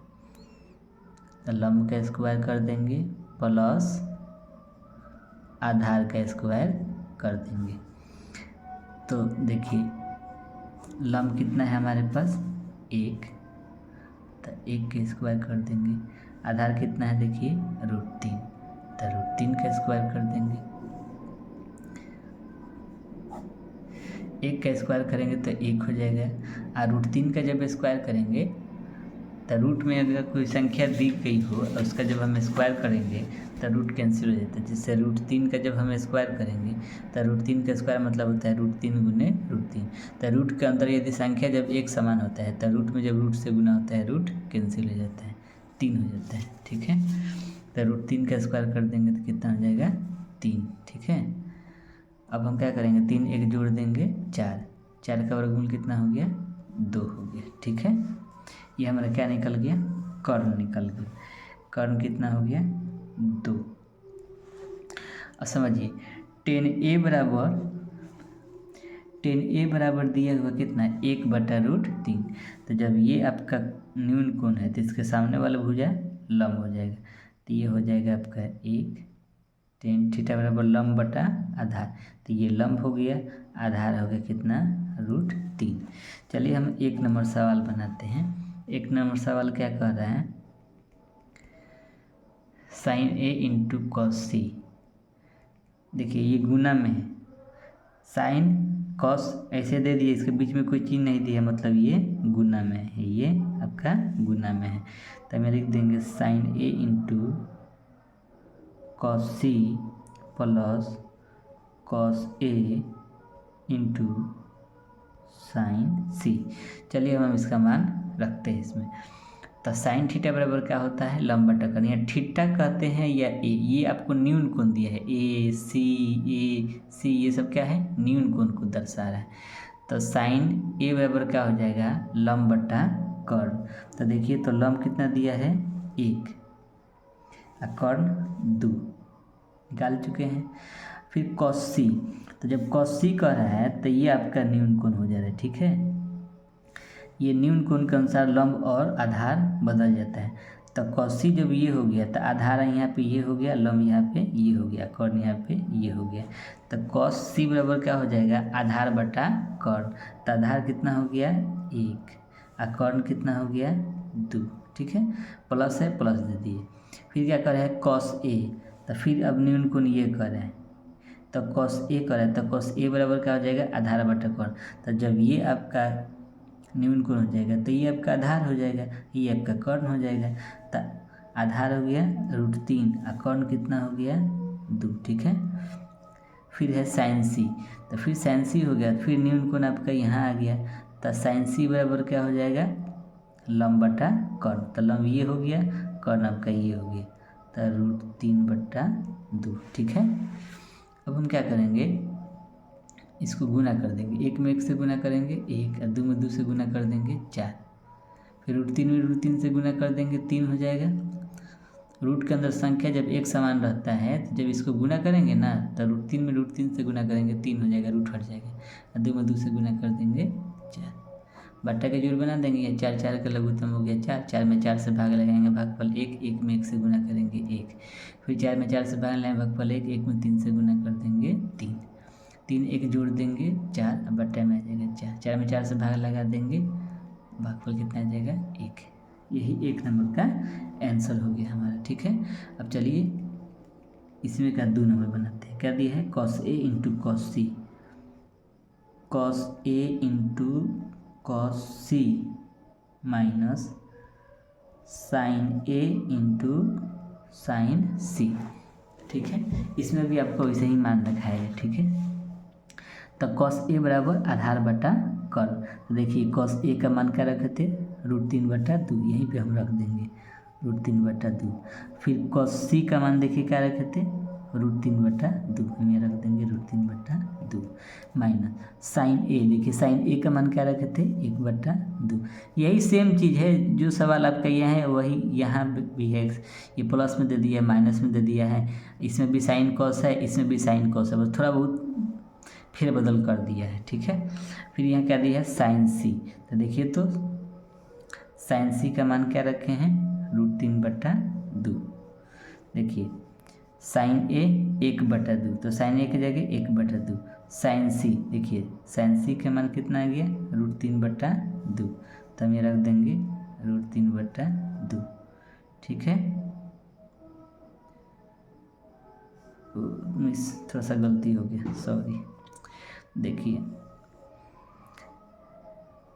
तो लंब का स्क्वायर कर देंगे प्लस आधार का स्क्वायर कर देंगे। तो देखिए लंब कितना है हमारे पास 1, तो 1 का स्क्वायर कर देंगे। आधार कितना है देखिए √3, तो √3 का स्क्वायर कर देंगे। 1 का स्क्वायर करेंगे तो 1 हो जाएगा, और √3 का जब स्क्वायर करेंगे तो रूट में अगर कोई संख्या दी गई हो और उसका जब हम स्क्वायर करेंगे तो रूट कैंसिल हो जाता है, जिससे √3 का जब हम स्क्वायर करेंगे तो √3 का स्क्वायर मतलब होता है √3 गुने √3। तो रूट के अंदर यदि संख्या जब एक समान होता है तो रूट में जब रूट से गुना होता है रूट कैंसिल हो जाता है, 3 हो जाता है। ठीक है, तो √3 का स्क्वायर कर देंगे तो कितना हो जाएगा 3। ठीक है, अब हम क्या करेंगे 3 1 जोड़ देंगे 4, 4 का वर्गमूल कितना हो गया 2 हो गया। ठीक है, ये हमारा क्या निकल गया कर्ण निकल गया। कर्ण कितना हो गया 2। अब समझिए tan A बराबर दिया हुआ कितना 1/√3। तो जब ये आपका न्यून कोण है तो इसके सामने वाला भुजा लंब हो जाएगा, तो ये हो जाएगा आपका 1 tan थीटा बराबर लंब बटा आधार। तो ये लंब हो गया, आधार हो गया कितना √3। चलिए हम 1 नंबर सवाल बनाते हैं। 1 नंबर सवाल क्या कह रहा है sin A into cos C। देखिए ये गुना में है, साइन कॉस ऐसे दे दिए, इसके बीच में कोई चीज़ नहीं दिया, मतलब ये गुना में है, ये आपका गुना में है। तो हमें लिख देंगे sin A into cos C plus cos A into sin C। चलिए हम इसका मान रखते हैं इसमें। तो साइन थीटा बराबर क्या होता है लंब बटा कर्ण, या थीटा कहते हैं या ए, ये आपको न्यून कोण दिया है ए सी ये सब क्या है न्यून कोण को दर्शा रहा है। तो साइन ए बराबर क्या हो जाएगा लंब बटा कर्ण। तो देखिए तो लंब कितना दिया है 1 और कर्ण 2 निकाल चुके हैं। फिर cos c, तो जब cos c कह रहा है तो ये आपका न्यून कोण हो जा रहा है, ठीक है। ये न्यून कोण के अनुसार लंब और आधार बदल जाता है। तो cos c जब ये हो गया तो आधार यहाँ पे ये हो गया, लंब यहाँ पे ये हो गया, कर्ण यहाँ पे ये हो गया। तो cos c बराबर क्या हो जाएगा आधार बटा कर्ण। तो आधार कितना हो गया 1 और कर्ण कितना हो गया 2, ठीक है। प्लस है प्लस दे दिए। फिर क्या कर रहा है cos a, तो फिर अब न्यून कोण ये कर रहा है तो cos a कर रहा है तो cos a बराबर क्या हो जाएगा आधार बटा कर्ण। तो जब ये आपका न्यून कोण हो जाएगा तो ये आपका आधार हो जाएगा, ये आपका कर्ण हो जाएगा। तो आधार हो गया √3 और कर्ण कितना हो गया 2, ठीक है। फिर है sin c, तो फिर sin c हो गया, फिर न्यून कोण आपका यहाँ आ गया। तो sin c बराबर क्या हो जाएगा लंब बटा कर्ण। तो लंब ये हो गया, कर्ण आपका ये हो गया, तो √3/2, ठीक है। अब हम क्या करेंगे इसको गुना कर देंगे, 1 में 1 से गुना करेंगे 1 और 2 में 2 से गुना कर देंगे 4, फिर √3 में √3 से गुना कर देंगे 3 हो जाएगा। रूट के अंदर संख्या जब एक समान रहता है तो जब इसको गुना करेंगे ना तो √3 में √3 से गुना करेंगे 3 हो जाएगा, रूट हट जाएगा, और 2 में 2 से गुना कर देंगे 4, बट्टा के जोड़ बना देंगे, या 4 4 का लघुत्तम हो गया 4, 4 में 4 से भाग लगाएंगे भागफल 1, 1 में 1 से गुना करेंगे 1, फिर 4 में 4 से भाग लगाएंगे भागफल 1, 1 में 3 से गुना कर देंगे 3, 3 1 जोड़ देंगे 4, अब बट्टा में आ जाएगा 4, 4 में 4 से भाग लगा देंगे, भागफल कितना आ जाएगा 1। यही 1 नंबर का आंसर हो गया हमारा, ठीक है। अब चलिए इसमें का 2 नंबर बनाते हैं। क्या दिया है cos a into cos c, cos a into cos c minus sin a into sin c, ठीक है। इसमें भी आपको वैसे ही मान रखा है, ठीक है। तो cos a बराबर आधार बटा कर्ण। तो देखिए cos a का मान क्या रखे थे √3/2, यहीं पे हम रख देंगे √3/2। फिर cos c का मान देखिए क्या रखे थे √3/2, हम यहाँ रख देंगे √3/2 माइनस sin a, देखिए sin a का मान क्या रखे थे 1/2। यही सेम चीज़ है जो सवाल आपका यहाँ है वही यहाँ भी है, ये प्लस में दे दिया माइनस में दे दिया है, इसमें भी sin cos है इसमें भी sin cos है, बस थोड़ा बहुत फिर बदल कर दिया है, ठीक है। फिर यहाँ क्या दिया है sin c, तो देखिए तो sin c का मान क्या रखे हैं √3/2, देखिए sin a 1/2, तो sin a की जगह 1/2, sin c देखिए sin c का मान कितना आ गया √3/2, तो हम ये रख देंगे √3/2, ठीक है। मिस थोड़ा सा गलती हो गया, सॉरी। देखिए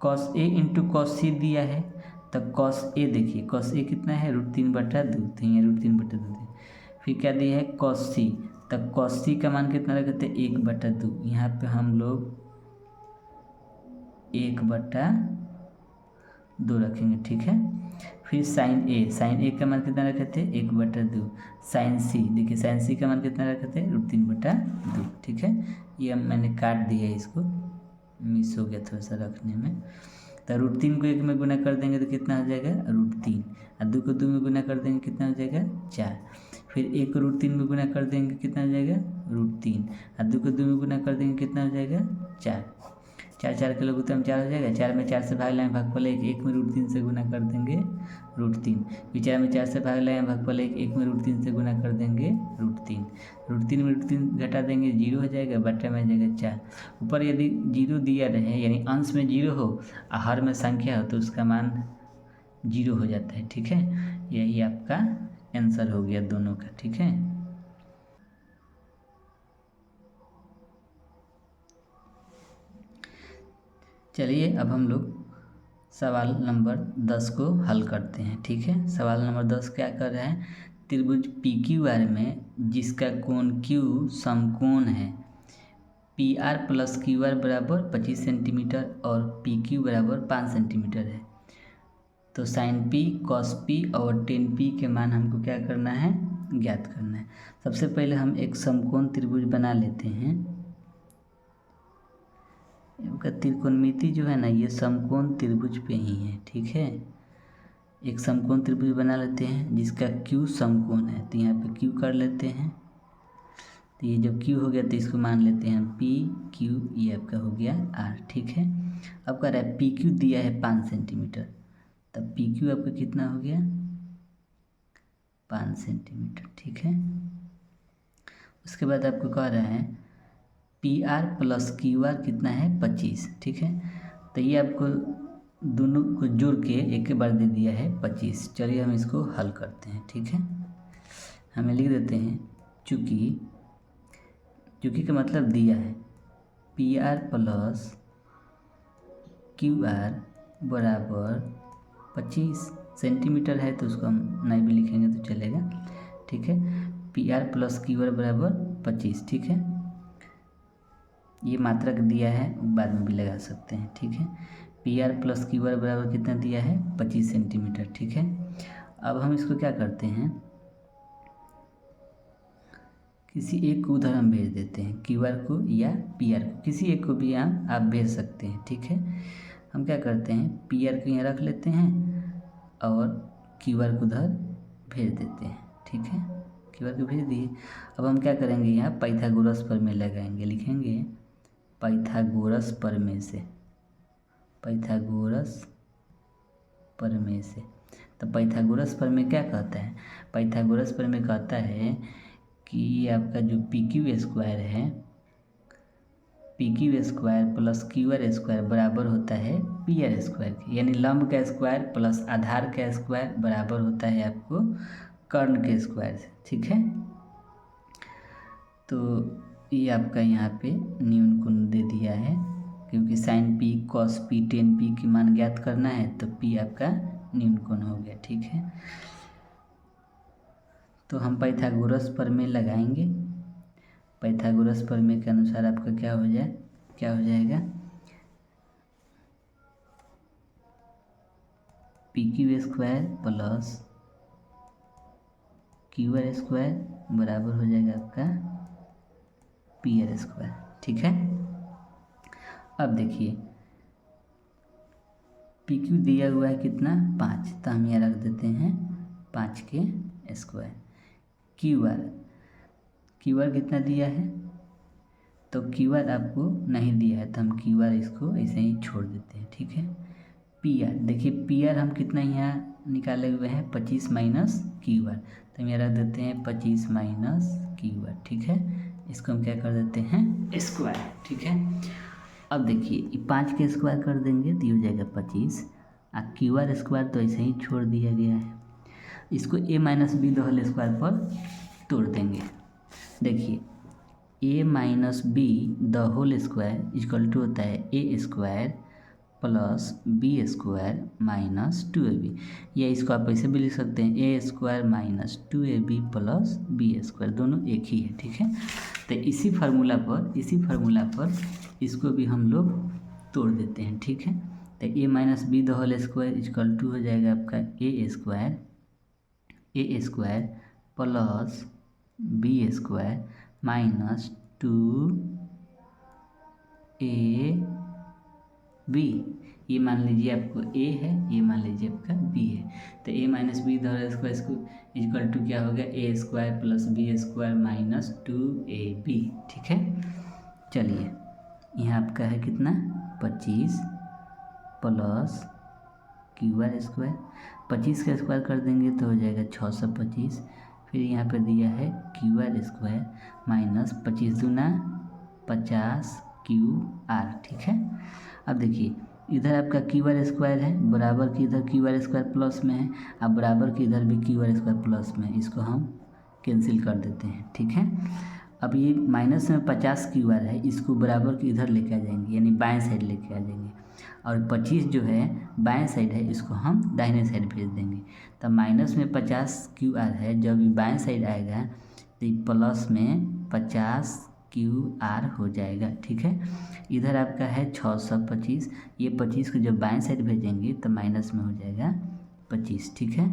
cos a into cos c दिया है, तो cos a देखिए cos a कितना है √3/2, तो ये √3/2। फिर क्या दिया है cos c, तो cos c का मान कितना रखे थे 1/2, यहाँ पे हम लोग 1/2 रखेंगे, ठीक है। फिर sin a का मान कितना रखे थे 1/2, sin c देखिए sin c का मान कितना रखे थे √3/2, ठीक है। ये मैंने काट दिया है, इसको मिस हो गया थोड़ा सा रखने में। तो √3 को 1 में गुना कर देंगे तो कितना हो जाएगा √3, और 2 को 2 में गुना कर देंगे कितना हो जाएगा 4, फिर 1 को √3 में गुना कर देंगे कितना हो जाएगा √3, और 2 को 2 में गुना कर देंगे कितना हो जाएगा 4, 4 4 के लघुत्तम 4 हो जाएगा, 4 में 4 से भाग लाएंगे भागफल 1, 1 में √3 से गुना कर देंगे √3, फिर 4 में 4 से भाग लाएंगे भागफल 1, 1 में √3 से गुना कर देंगे √3, √3 में √3 घटा देंगे 0 हो जाएगा, बट्टा में आ जाएगा 4। ऊपर यदि 0 दिया रहे यानी अंश में 0 हो और हर में संख्या हो तो उसका मान 0 हो जाता है, ठीक है। यही आपका आंसर हो गया दोनों का, ठीक है। चलिए अब हम लोग सवाल नंबर 10 को हल करते हैं, ठीक है। सवाल नंबर 10 क्या कर रहा है, त्रिभुज PQR में जिसका कोण Q समकोण है PR + QR बराबर 25 सेंटीमीटर और PQ बराबर 5 सेंटीमीटर है, तो sin P cos P और tan P के मान हमको क्या करना है ज्ञात करना है। सबसे पहले हम एक समकोण त्रिभुज बना लेते हैं, आपका त्रिकोणमिति जो है ना, ये समकोण त्रिभुज पे ही है, ठीक है। एक समकोण त्रिभुज बना लेते हैं जिसका क्यू समकोण है, तो यहाँ पे क्यू कर लेते हैं। तो ये जब क्यू हो गया तो इसको मान लेते हैं पी क्यू, ये आपका हो गया आर, ठीक है। अब कह रहा है पी क्यू दिया है 5 सेंटीमीटर, तब पी क्यू आपका कितना हो गया 5 सेंटीमीटर, ठीक है। उसके बाद आपको कह रहा है P R plus Q R कितना है 25, ठीक है। तो ये आपको दोनों को जोड़ के एक बार दे दिया है 25। चलिए हम इसको हल करते हैं, ठीक है। हमें लिख देते हैं चूँकि का मतलब दिया है P R plus Q R बराबर 25 सेंटीमीटर है, तो उसको हम नहीं भी लिखेंगे तो चलेगा, ठीक है। P R plus Q R बराबर 25, ठीक है। ये मात्रक दिया है, बाद में भी लगा सकते हैं, ठीक है। P R plus Q R बराबर कितना दिया है 25 सेंटीमीटर, ठीक है। अब हम इसको क्या करते हैं, किसी एक को उधर हम भेज देते हैं, क्यू आर को या पी आर को, किसी एक को भी आप भेज सकते हैं, ठीक है। हम क्या करते हैं पी आर को यहाँ रख लेते हैं और क्यू आर को उधर भेज देते हैं, ठीक है। क्यू आर को भेज दिए। अब हम क्या करेंगे, यहाँ पाइथागोरस प्रमेय लगाएंगे, लिखेंगे पाइथागोरस प्रमेय से, पाइथागोरस प्रमेय से। तो पाइथागोरस प्रमेय क्या कहता है, पाइथागोरस प्रमेय कहता है कि आपका जो पी क्यू स्क्वायर है, P Q square plus Q R square बराबर होता है पी आर स्क्वायर के, यानी लंब का स्क्वायर प्लस आधार का स्क्वायर बराबर होता है आपको कर्ण के स्क्वायर से, ठीक है। तो ये आपका यहाँ पे न्यून कोण दे दिया है, क्योंकि sine P cos P tan P की मान ज्ञात करना है, तो पी आपका न्यून कोण हो गया, ठीक है। तो हम पाइथागोरस प्रमेय लगाएंगे। पाइथागोरस प्रमेय के अनुसार आपका क्या हो जाएगा P Q square plus Q R square बराबर हो जाएगा आपका पी आर स्क्वायर, ठीक है। अब देखिए पी क्यू दिया हुआ है कितना 5, तो हम यहाँ रख देते हैं 5 के स्क्वायर। क्यू आर कितना दिया है, तो क्यू आर आपको नहीं दिया है, तो हम क्यू आर इसको ऐसे ही छोड़ देते हैं, ठीक है। पी आर देखिए, पी आर हम कितना यहाँ निकाले हुए हैं 25 माइनस क्यू आर, तो हम यहाँ रख देते हैं 25 माइनस क्यू आर, ठीक है। इसको हम क्या कर देते हैं स्क्वायर, ठीक है। अब देखिए 5 के स्क्वायर कर देंगे तो ये हो जाएगा 25, और क्यू आर स्क्वायर तो ऐसे ही छोड़ दिया गया है। इसको a minus B the whole square पर तोड़ देंगे। देखिए a minus B the whole square equal to होता है A square plus B square minus 2ab, या इसको आप ऐसे भी लिख सकते हैं A square minus 2ab plus B square, दोनों एक ही है, ठीक है। तो इसी फार्मूला पर इसको भी हम लोग तोड़ देते हैं, ठीक है। तो a minus B the whole square equal to हो जाएगा आपका A square plus B square minus 2ab, ये मान लीजिए आपको a है, ये मान लीजिए आपका b है। तो a minus B the whole square इसको इक्वल टू क्या हो गया A square plus B square minus 2ab, ठीक है। चलिए यहाँ आपका है कितना 25 प्लस क्यू आर स्क्वायर, 25 का स्क्वायर कर देंगे तो हो जाएगा 625, फिर यहाँ पे दिया है क्यू आर स्क्वायर माइनस 25 दूना 50 क्यू आर, ठीक है। अब देखिए इधर आपका क्यू आर स्क्वायर है, बराबर की इधर क्यू आर स्क्वायर प्लस में है, अब बराबर की इधर भी क्यू आर स्क्वायर प्लस में है, इसको हम कैंसिल कर देते हैं, ठीक है। अब ये माइनस में 50 क्यू आर है, इसको बराबर की इधर लेके आ जाएंगे, यानी बाएं साइड लेके आ जाएंगे, और 25 जो है बाएं साइड है, इसको हम दाहिने साइड भेज देंगे। तो माइनस में 50 क्यू आर है, जब ये बाएं साइड आएगा तो ये प्लस में 50 क्यू आर हो जाएगा, ठीक है। इधर आपका है 625, ये 25 को जब बाएं साइड भेजेंगे तो माइनस में हो जाएगा 25, ठीक है।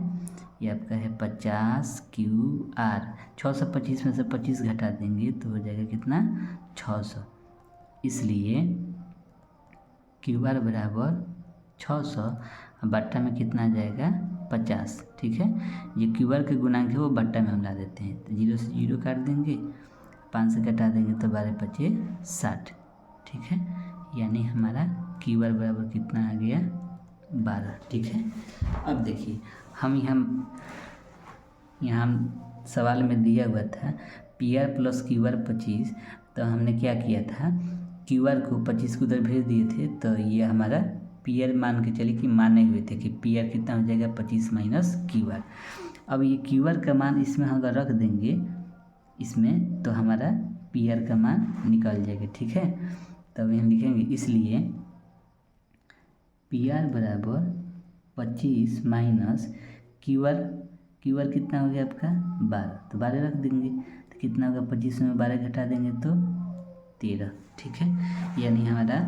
ये आपका है 50 क्यू आर, 625 में से 25 घटा देंगे तो हो जाएगा कितना 600, इसलिए क्यू आर बराबर 600 बट्टा में कितना आ जाएगा 50। ठीक है, ये क्यू आर के गुणांक है वो बट्टा में हम ला देते हैं, तो 0 से 0 काट देंगे, 5 से घटा देंगे तो 12 पचे 60। ठीक है, यानी हमारा क्यू आर बराबर कितना आ गया 12। ठीक है, अब देखिए हम यहाँ सवाल में दिया हुआ था P R plus Q R 25, तो हमने क्या किया था क्यू आर को 25 को उधर भेज दिए थे, तो ये हमारा पी आर मान के चलिए कि माने हुए थे कि पी आर कितना हो जाएगा 25 माइनस क्यू आर। अब ये क्यू आर का मान इसमें अगर रख देंगे इसमें तो हमारा पी आर का मान निकल जाएगा। ठीक है, तब हम लिखेंगे इसलिए पी आर बराबर 25 माइनस क्यू आर कितना हो गया आपका 12, तो 12 रख देंगे तो कितना होगा 25 में 12 घटा देंगे तो 13। ठीक है, यानी हमारा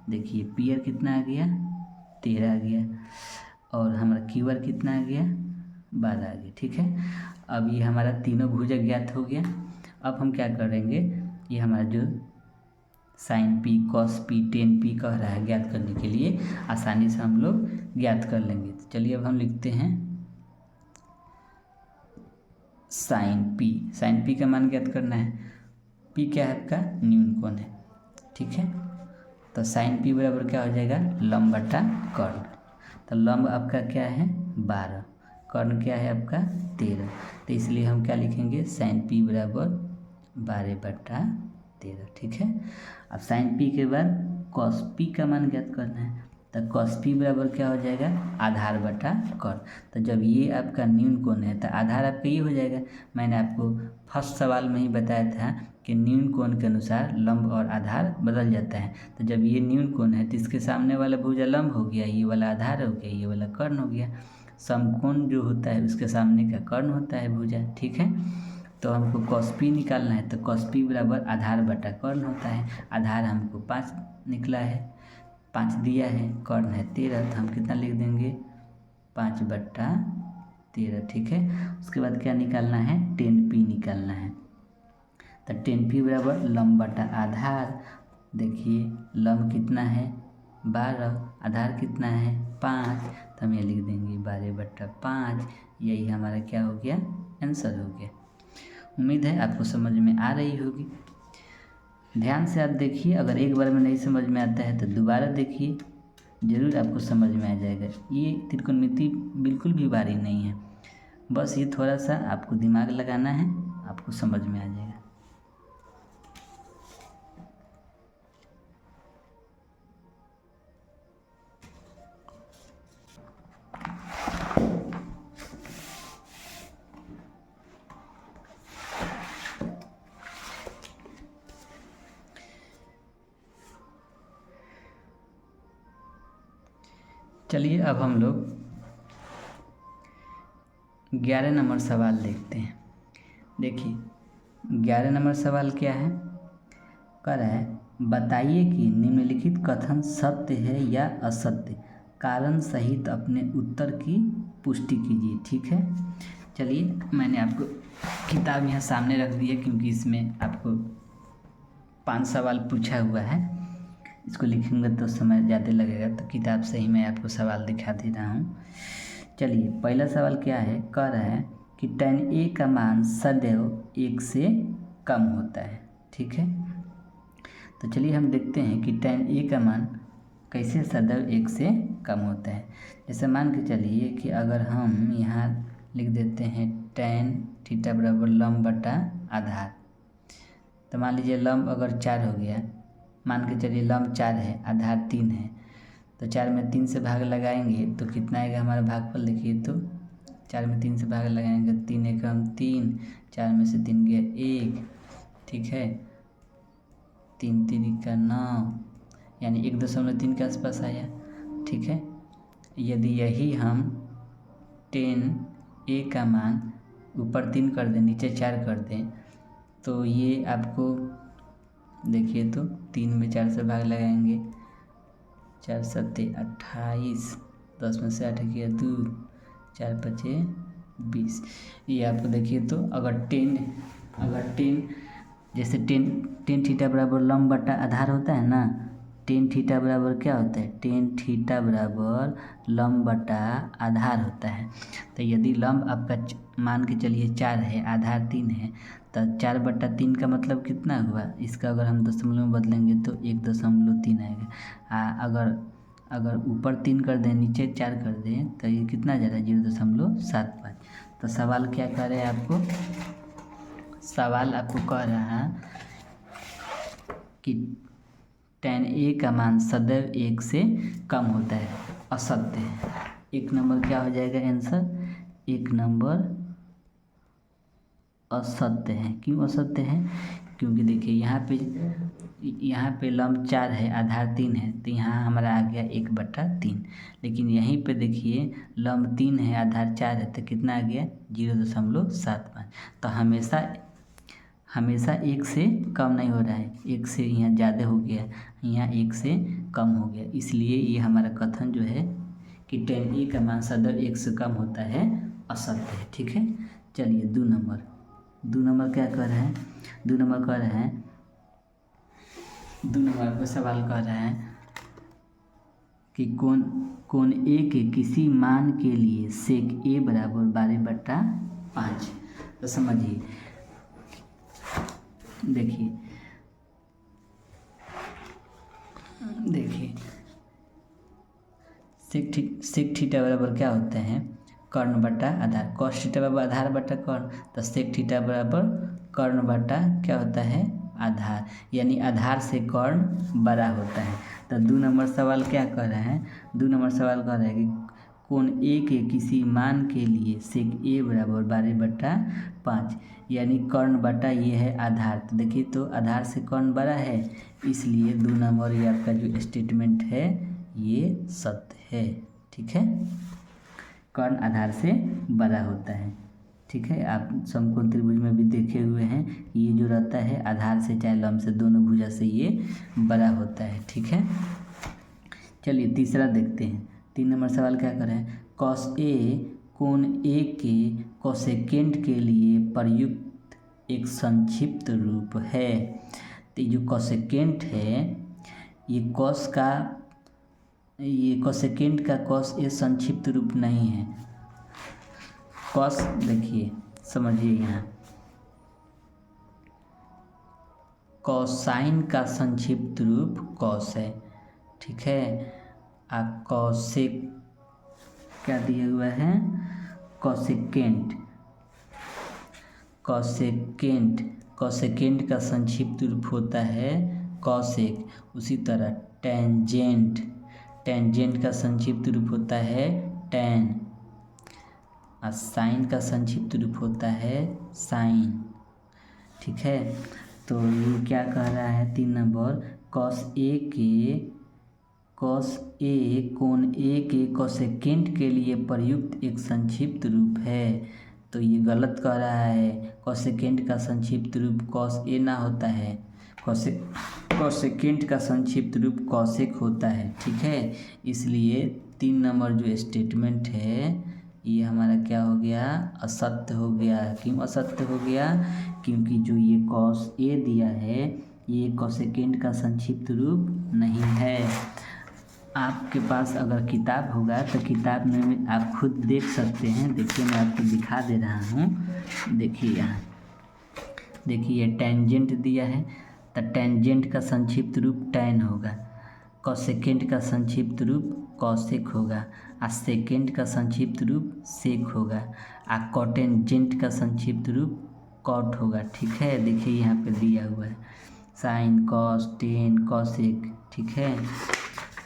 देखिए पी आर कितना आ गया 13 आ गया और हमारा क्यू आर कितना आ गया 12 आ गया। ठीक है, अब ये हमारा तीनों भुजक ज्ञात हो गया। अब हम क्या करेंगे, ये हमारा जो sine P cos P tan P कह रहा है ज्ञात करने के लिए आसानी से हम लोग ज्ञात कर लेंगे। तो चलिए अब हम लिखते हैं साइन पी का मान ज्ञात करना है। पी क्या है आपका न्यून कोण है। ठीक है, तो साइन पी बराबर क्या हो जाएगा लंब बटा कर्ण। तो लंब आपका क्या है 12, कर्ण क्या है आपका 13, तो इसलिए हम क्या लिखेंगे साइन पी बराबर 12 बटा 13। ठीक है, अब साइन पी के बाद कॉस पी का मान ज्ञात करना है, तो कॉस पी बराबर क्या हो जाएगा आधार बटा कर्ण। तो जब ये आपका न्यून कोण है तो आधार आपका ये हो जाएगा। मैंने आपको फर्स्ट सवाल में ही बताया था कि न्यून कोण के अनुसार लंब और आधार बदल जाता है। तो जब ये न्यून कोण है तो इसके सामने वाला भुजा लंब हो गया, ये वाला आधार हो गया, ये वाला कर्ण हो गया। समकोण जो होता है उसके सामने का कर्ण होता है भुजा। ठीक है, तो हमको कॉस पी निकालना है, तो कॉस पी बराबर आधार बटा कर्ण होता है। आधार हमको 5 निकला है, 5 दिया है, कर्ण है 13, तो हम कितना लिख देंगे 5 बट्टा 13। ठीक है, उसके बाद क्या निकालना है 10p निकालना है, तो 10p बराबर लंब बटा आधार। देखिए लंब कितना है 12, आधार कितना है 5, तो हम ये लिख देंगे 12 बट्टा 5। यही हमारा क्या हो गया आंसर हो गया। उम्मीद है आपको समझ में आ रही होगी। ध्यान से आप देखिए, अगर एक बार में नहीं समझ में आता है तो दोबारा देखिए, ज़रूर आपको समझ में आ जाएगा। ये त्रिकोणमिति बिल्कुल भी भारी नहीं है, बस ये थोड़ा सा आपको दिमाग लगाना है, आपको समझ में आ जाएगा। चलिए अब हम लोग 11 नंबर सवाल देखते हैं। देखिए 11 नंबर सवाल क्या है, कह रहा है बताइए कि निम्नलिखित कथन सत्य है या असत्य, कारण सहित अपने उत्तर की पुष्टि कीजिए। ठीक है, चलिए मैंने आपको किताब यहाँ सामने रख दी है क्योंकि इसमें आपको 5 सवाल पूछा हुआ है। इसको लिखेंगे तो समय ज़्यादा लगेगा, तो किताब से ही मैं आपको सवाल दिखा दे रहा हूँ। चलिए पहला सवाल क्या है, कह रहा है कि tan a का मान सदैव 1 से कम होता है। ठीक है, तो चलिए हम देखते हैं कि tan a का मान कैसे सदैव 1 से कम होता है। जैसे मान के चलिए कि अगर हम यहाँ लिख देते हैं tan थीटा बराबर लंब बटा आधार, तो मान लीजिए लंब अगर 4 हो गया, मान के चलिए लंब 4 है, आधार 3 है, तो 4 में 3 से भाग लगाएंगे तो कितना आएगा हमारा भागफल। देखिए तो 4 में 3 से भाग लगाएंगे 3 एकम 3, 4 में से 3 गया 1। ठीक है, 3 3 का 9, यानी 1.3 के आसपास आया। ठीक है, यदि यही हम tan a का मान ऊपर 3 कर दें नीचे 4 कर दें तो ये आपको देखिए तो 3 में 4 से भाग लगाएंगे, 4 7 28, 10 में से 8 किया 2, 4 5 20। ये आपको देखिए तो अगर 10 जैसे 10 थीटा बराबर लंब बटा आधार होता है ना, टेन थीटा बराबर क्या होता है, टेन थीटा बराबर लंब बटा आधार होता है। तो यदि लंब आपका मान के चलिए 4 है, आधार 3 है, तो 4/3 का मतलब कितना हुआ, इसका अगर हम दशमलव में बदलेंगे तो 1.3 आएगा। अगर ऊपर 3 कर दें, नीचे 4 कर दें, तो ये कितना जा रहा है, 0.75। तो सवाल क्या कह रहे हैं आपको, सवाल आपको कह रहा है कि tan a का मान सदैव 1 से कम होता है, असत्य है। 1 नंबर क्या हो जाएगा आंसर, 1 नंबर असत्य है। क्यों असत्य है, क्योंकि देखिए यहाँ पे लंब 4 है, आधार 3 है, तो यहाँ हमारा आ गया 1/3। लेकिन यहीं पे देखिए लंब 3 है, आधार 4 है, तो कितना आ गया 0.75। तो हमेशा 1 से कम नहीं हो रहा है, 1 से यहाँ ज़्यादा हो गया, यहाँ 1 से कम हो गया। इसलिए ये हमारा कथन जो है कि tan a का मान सदैव 1 से कम होता है, असत्य है। ठीक है, चलिए 2 नंबर क्या कर रहे हैं, 2 नंबर कह रहे हैं, 2 नंबर को सवाल कर रहे हैं कि कोण ए के किसी मान के लिए sec a बराबर 12/5। तो समझिए, देखिए सेक थीटा बराबर क्या होता है, कर्ण बटा आधार। कॉस थीटा बराबर आधार बटा कर्ण, तो सेक थीटा बराबर कर्ण बटा क्या होता है, आधार, यानी आधार से कर्ण बड़ा होता है। तो 2 नंबर सवाल क्या कर रहे हैं, 2 नंबर सवाल कर रहे हैं कि कोण ए के किसी मान के लिए सेक a बराबर 12/5, यानी कर्ण बटा ये है आधार। तो देखिए, तो आधार से कर्ण बड़ा है, इसलिए 2 नंबर ये आपका जो स्टेटमेंट है ये सत्य है। ठीक है, कर्ण आधार से बड़ा होता है। ठीक है, आप समकोण त्रिभुज में भी देखे हुए हैं, ये जो रहता है आधार से चाहे लंब से, दोनों भुजा से ये बड़ा होता है। ठीक है, चलिए तीसरा देखते हैं। 3 नंबर सवाल क्या कर रहे हैं, कॉस ए कोण ए के कोसेकेंट के लिए प्रयुक्त एक संक्षिप्त रूप है। तो जो कोसेकेंट है, ये कोसेकेंट का कॉस ए संक्षिप्त रूप नहीं है। कॉस देखिए, समझिए, यहाँ कोसाइन का संक्षिप्त रूप कॉस है। ठीक है, कॉसेक क्या दिया हुआ है, कोसेकेंट का संक्षिप्त रूप होता है कॉसेक। उसी तरह टेंजेंट का संक्षिप्त रूप होता है टैन, और साइन का संक्षिप्त रूप होता है साइन। ठीक है, तो ये क्या कह रहा है 3 नंबर, कॉस ए कोण ए के कोसेकेंट के लिए प्रयुक्त एक संक्षिप्त रूप है। तो ये गलत कह रहा है, कोसेकेंट का संक्षिप्त रूप कॉस ए ना होता है, कोसेकेंट का संक्षिप्त रूप कॉसेक होता है। ठीक है, इसलिए 3 नंबर जो स्टेटमेंट है ये हमारा क्या हो गया, असत्य हो गया। क्यों असत्य हो गया, क्योंकि जो ये कॉस ए दिया है ये कोसेकेंट का संक्षिप्त रूप नहीं है। आपके पास अगर किताब होगा तो किताब में आप खुद देख सकते हैं। देखिए, मैं आपको दिखा दे रहा हूँ। देखिए यहाँ, देखिए टेंजेंट दिया है, तो टेंजेंट का संक्षिप्त रूप टैन होगा, कोसेकेंट का संक्षिप्त रूप कॉसेक होगा, और सेकेंट का संक्षिप्त रूप सेक होगा, और कोटेंजेंट का संक्षिप्त रूप कॉट होगा। ठीक है, देखिए यहाँ पे दिया हुआ है साइन, कॉस, टेन, कॉसेक। ठीक है,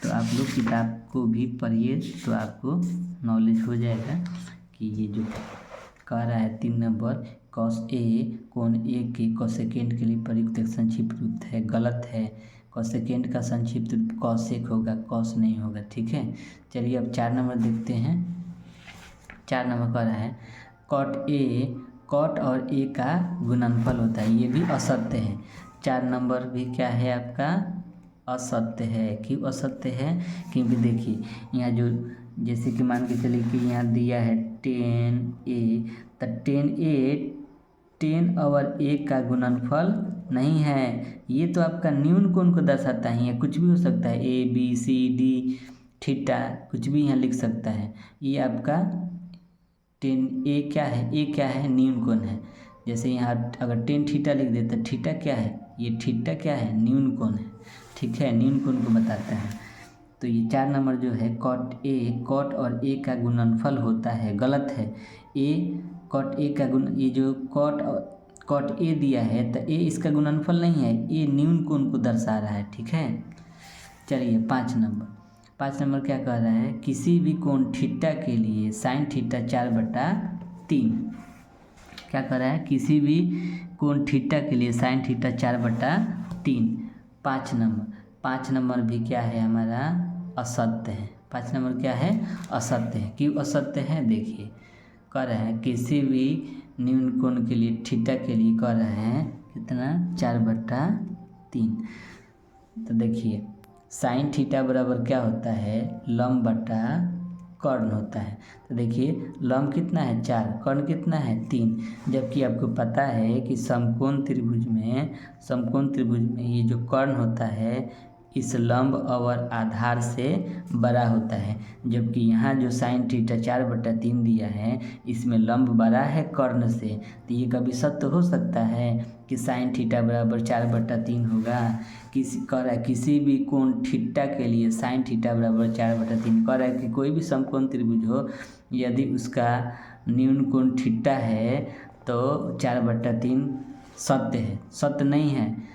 तो आप लोग किताब को भी पढ़िए तो आपको नॉलेज हो जाएगा कि ये जो कह रहा है 3 नंबर, कॉस ए कोण ए के कोसेकेंट के लिए प्रयुक्त एक संक्षिप्त रूप है, गलत है। कोसेकेंट का संक्षिप्त रूप कॉसेक होगा, कॉस नहीं होगा। ठीक है, चलिए अब 4 नंबर देखते हैं। 4 नंबर कह रहा है कॉट और ए का गुणनफल होता है, ये भी असत्य है। 4 नंबर भी क्या है आपका, असत्य है। क्यों असत्य है, क्योंकि देखिए यहाँ जो जैसे कि मान के चलिए कि यहाँ दिया है 10a, तो 10a 10 और a का गुणनफल नहीं है, ये तो आपका न्यून कोण को दर्शाता है, या कुछ भी हो सकता है, A B C D theta कुछ भी यहाँ लिख सकता है। ये आपका ए क्या है, न्यून कोण है। जैसे यहाँ अगर टेन थीटा लिख देते, थीटा क्या है, ये थीटा क्या है, न्यून कोण है। ठीक है, न्यून कोण को बताता है। तो ये 4 नंबर जो है कॉट और ए का गुणनफल होता है, गलत है। कॉट ए का गुण, ये जो कॉट ए दिया है तो ए इसका गुणनफल नहीं है, ये न्यून कोण को दर्शा रहा है। ठीक है, चलिए 5 नंबर क्या कह रहा है, किसी भी कोण थीटा के लिए साइन थीटा 4/3। क्या कह रहा है, किसी भी कोण थीटा के लिए साइन थीटा 4/3। 5 नंबर भी क्या है हमारा, असत्य है। 5 नंबर क्या है, असत्य है। क्यों असत्य है, देखिए कह रहे हैं किसी भी न्यून कोण के लिए थीटा के लिए कह रहे हैं कितना, 4/3। तो देखिए साइन थीटा बराबर क्या होता है, लंब बटा कर्ण होता है। तो देखिए लंब कितना है 4, कर्ण कितना है 3। जबकि आपको पता है कि समकोण त्रिभुज में ये जो कर्ण होता है इस लंब और आधार से बड़ा होता है। जबकि यहाँ जो साइन थीटा 4/3 दिया है इसमें लंब बड़ा है कर्ण से। तो ये कभी सत्य हो सकता है कि साइन थीटा बराबर 4/3 होगा। किसी भी कोण थीटा के लिए साइन थीटा बराबर 4/3 कह रहा है कि कोई भी समकोण त्रिभुज हो, यदि उसका न्यून कोण थीटा है तो 4/3 सत्य है, सत्य नहीं है।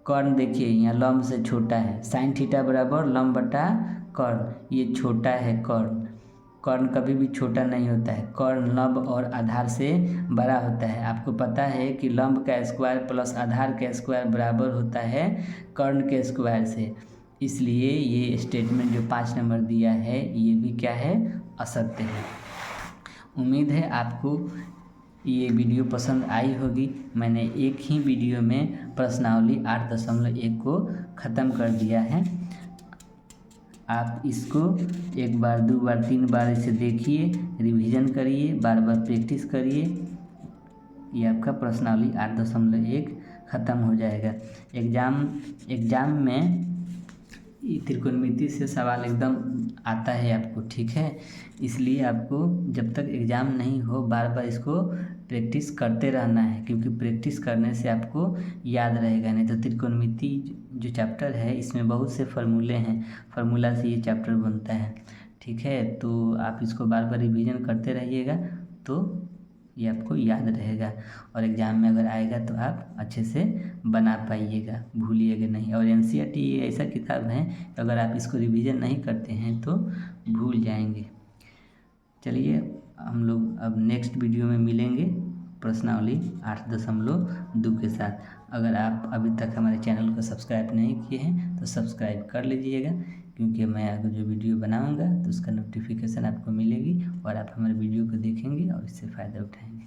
कर्ण देखिए यहाँ लंब से छोटा है, साइन थीटा बराबर लंब बटा कर्ण, ये छोटा है कर्ण कभी भी छोटा नहीं होता है। कर्ण लंब और आधार से बड़ा होता है। आपको पता है कि लंब का स्क्वायर प्लस आधार का स्क्वायर बराबर होता है कर्ण के स्क्वायर से। इसलिए ये स्टेटमेंट जो 5 नंबर दिया है ये भी क्या है, असत्य है। उम्मीद है आपको ये वीडियो पसंद आई होगी। मैंने एक ही वीडियो में प्रश्नावली 8.1 को ख़त्म कर दिया है। आप इसको 1 बार 2 बार 3 बार इसे देखिए, रिवीजन करिए, बार बार प्रैक्टिस करिए। ये आपका प्रश्नावली 8.1 ख़त्म हो जाएगा। एग्ज़ाम में त्रिकोणमिति से सवाल एकदम आता है आपको। ठीक है, इसलिए आपको जब तक एग्ज़ाम नहीं हो बार बार इसको प्रैक्टिस करते रहना है, क्योंकि प्रैक्टिस करने से आपको याद रहेगा। नहीं तो त्रिकोणमिति जो चैप्टर है इसमें बहुत से फार्मूले हैं, फार्मूला से ये चैप्टर बनता है। ठीक है, तो आप इसको बार बार रिवीजन करते रहिएगा तो ये आपको याद रहेगा, और एग्ज़ाम में अगर आएगा तो आप अच्छे से बना पाइएगा, भूलिएगा नहीं। और NCERT ये ऐसा किताब है कि अगर आप इसको रिवीजन नहीं करते हैं तो भूल जाएंगे। चलिए हम लोग अब नेक्स्ट वीडियो में मिलेंगे प्रश्नावली 8.2 के साथ। अगर आप अभी तक हमारे चैनल को सब्सक्राइब नहीं किए हैं तो सब्सक्राइब कर लीजिएगा, क्योंकि मैं अगर जो वीडियो बनाऊंगा तो उसका नोटिफिकेशन आपको मिलेगी और आप हमारे वीडियो को देखेंगे और इससे फ़ायदा उठाएंगे।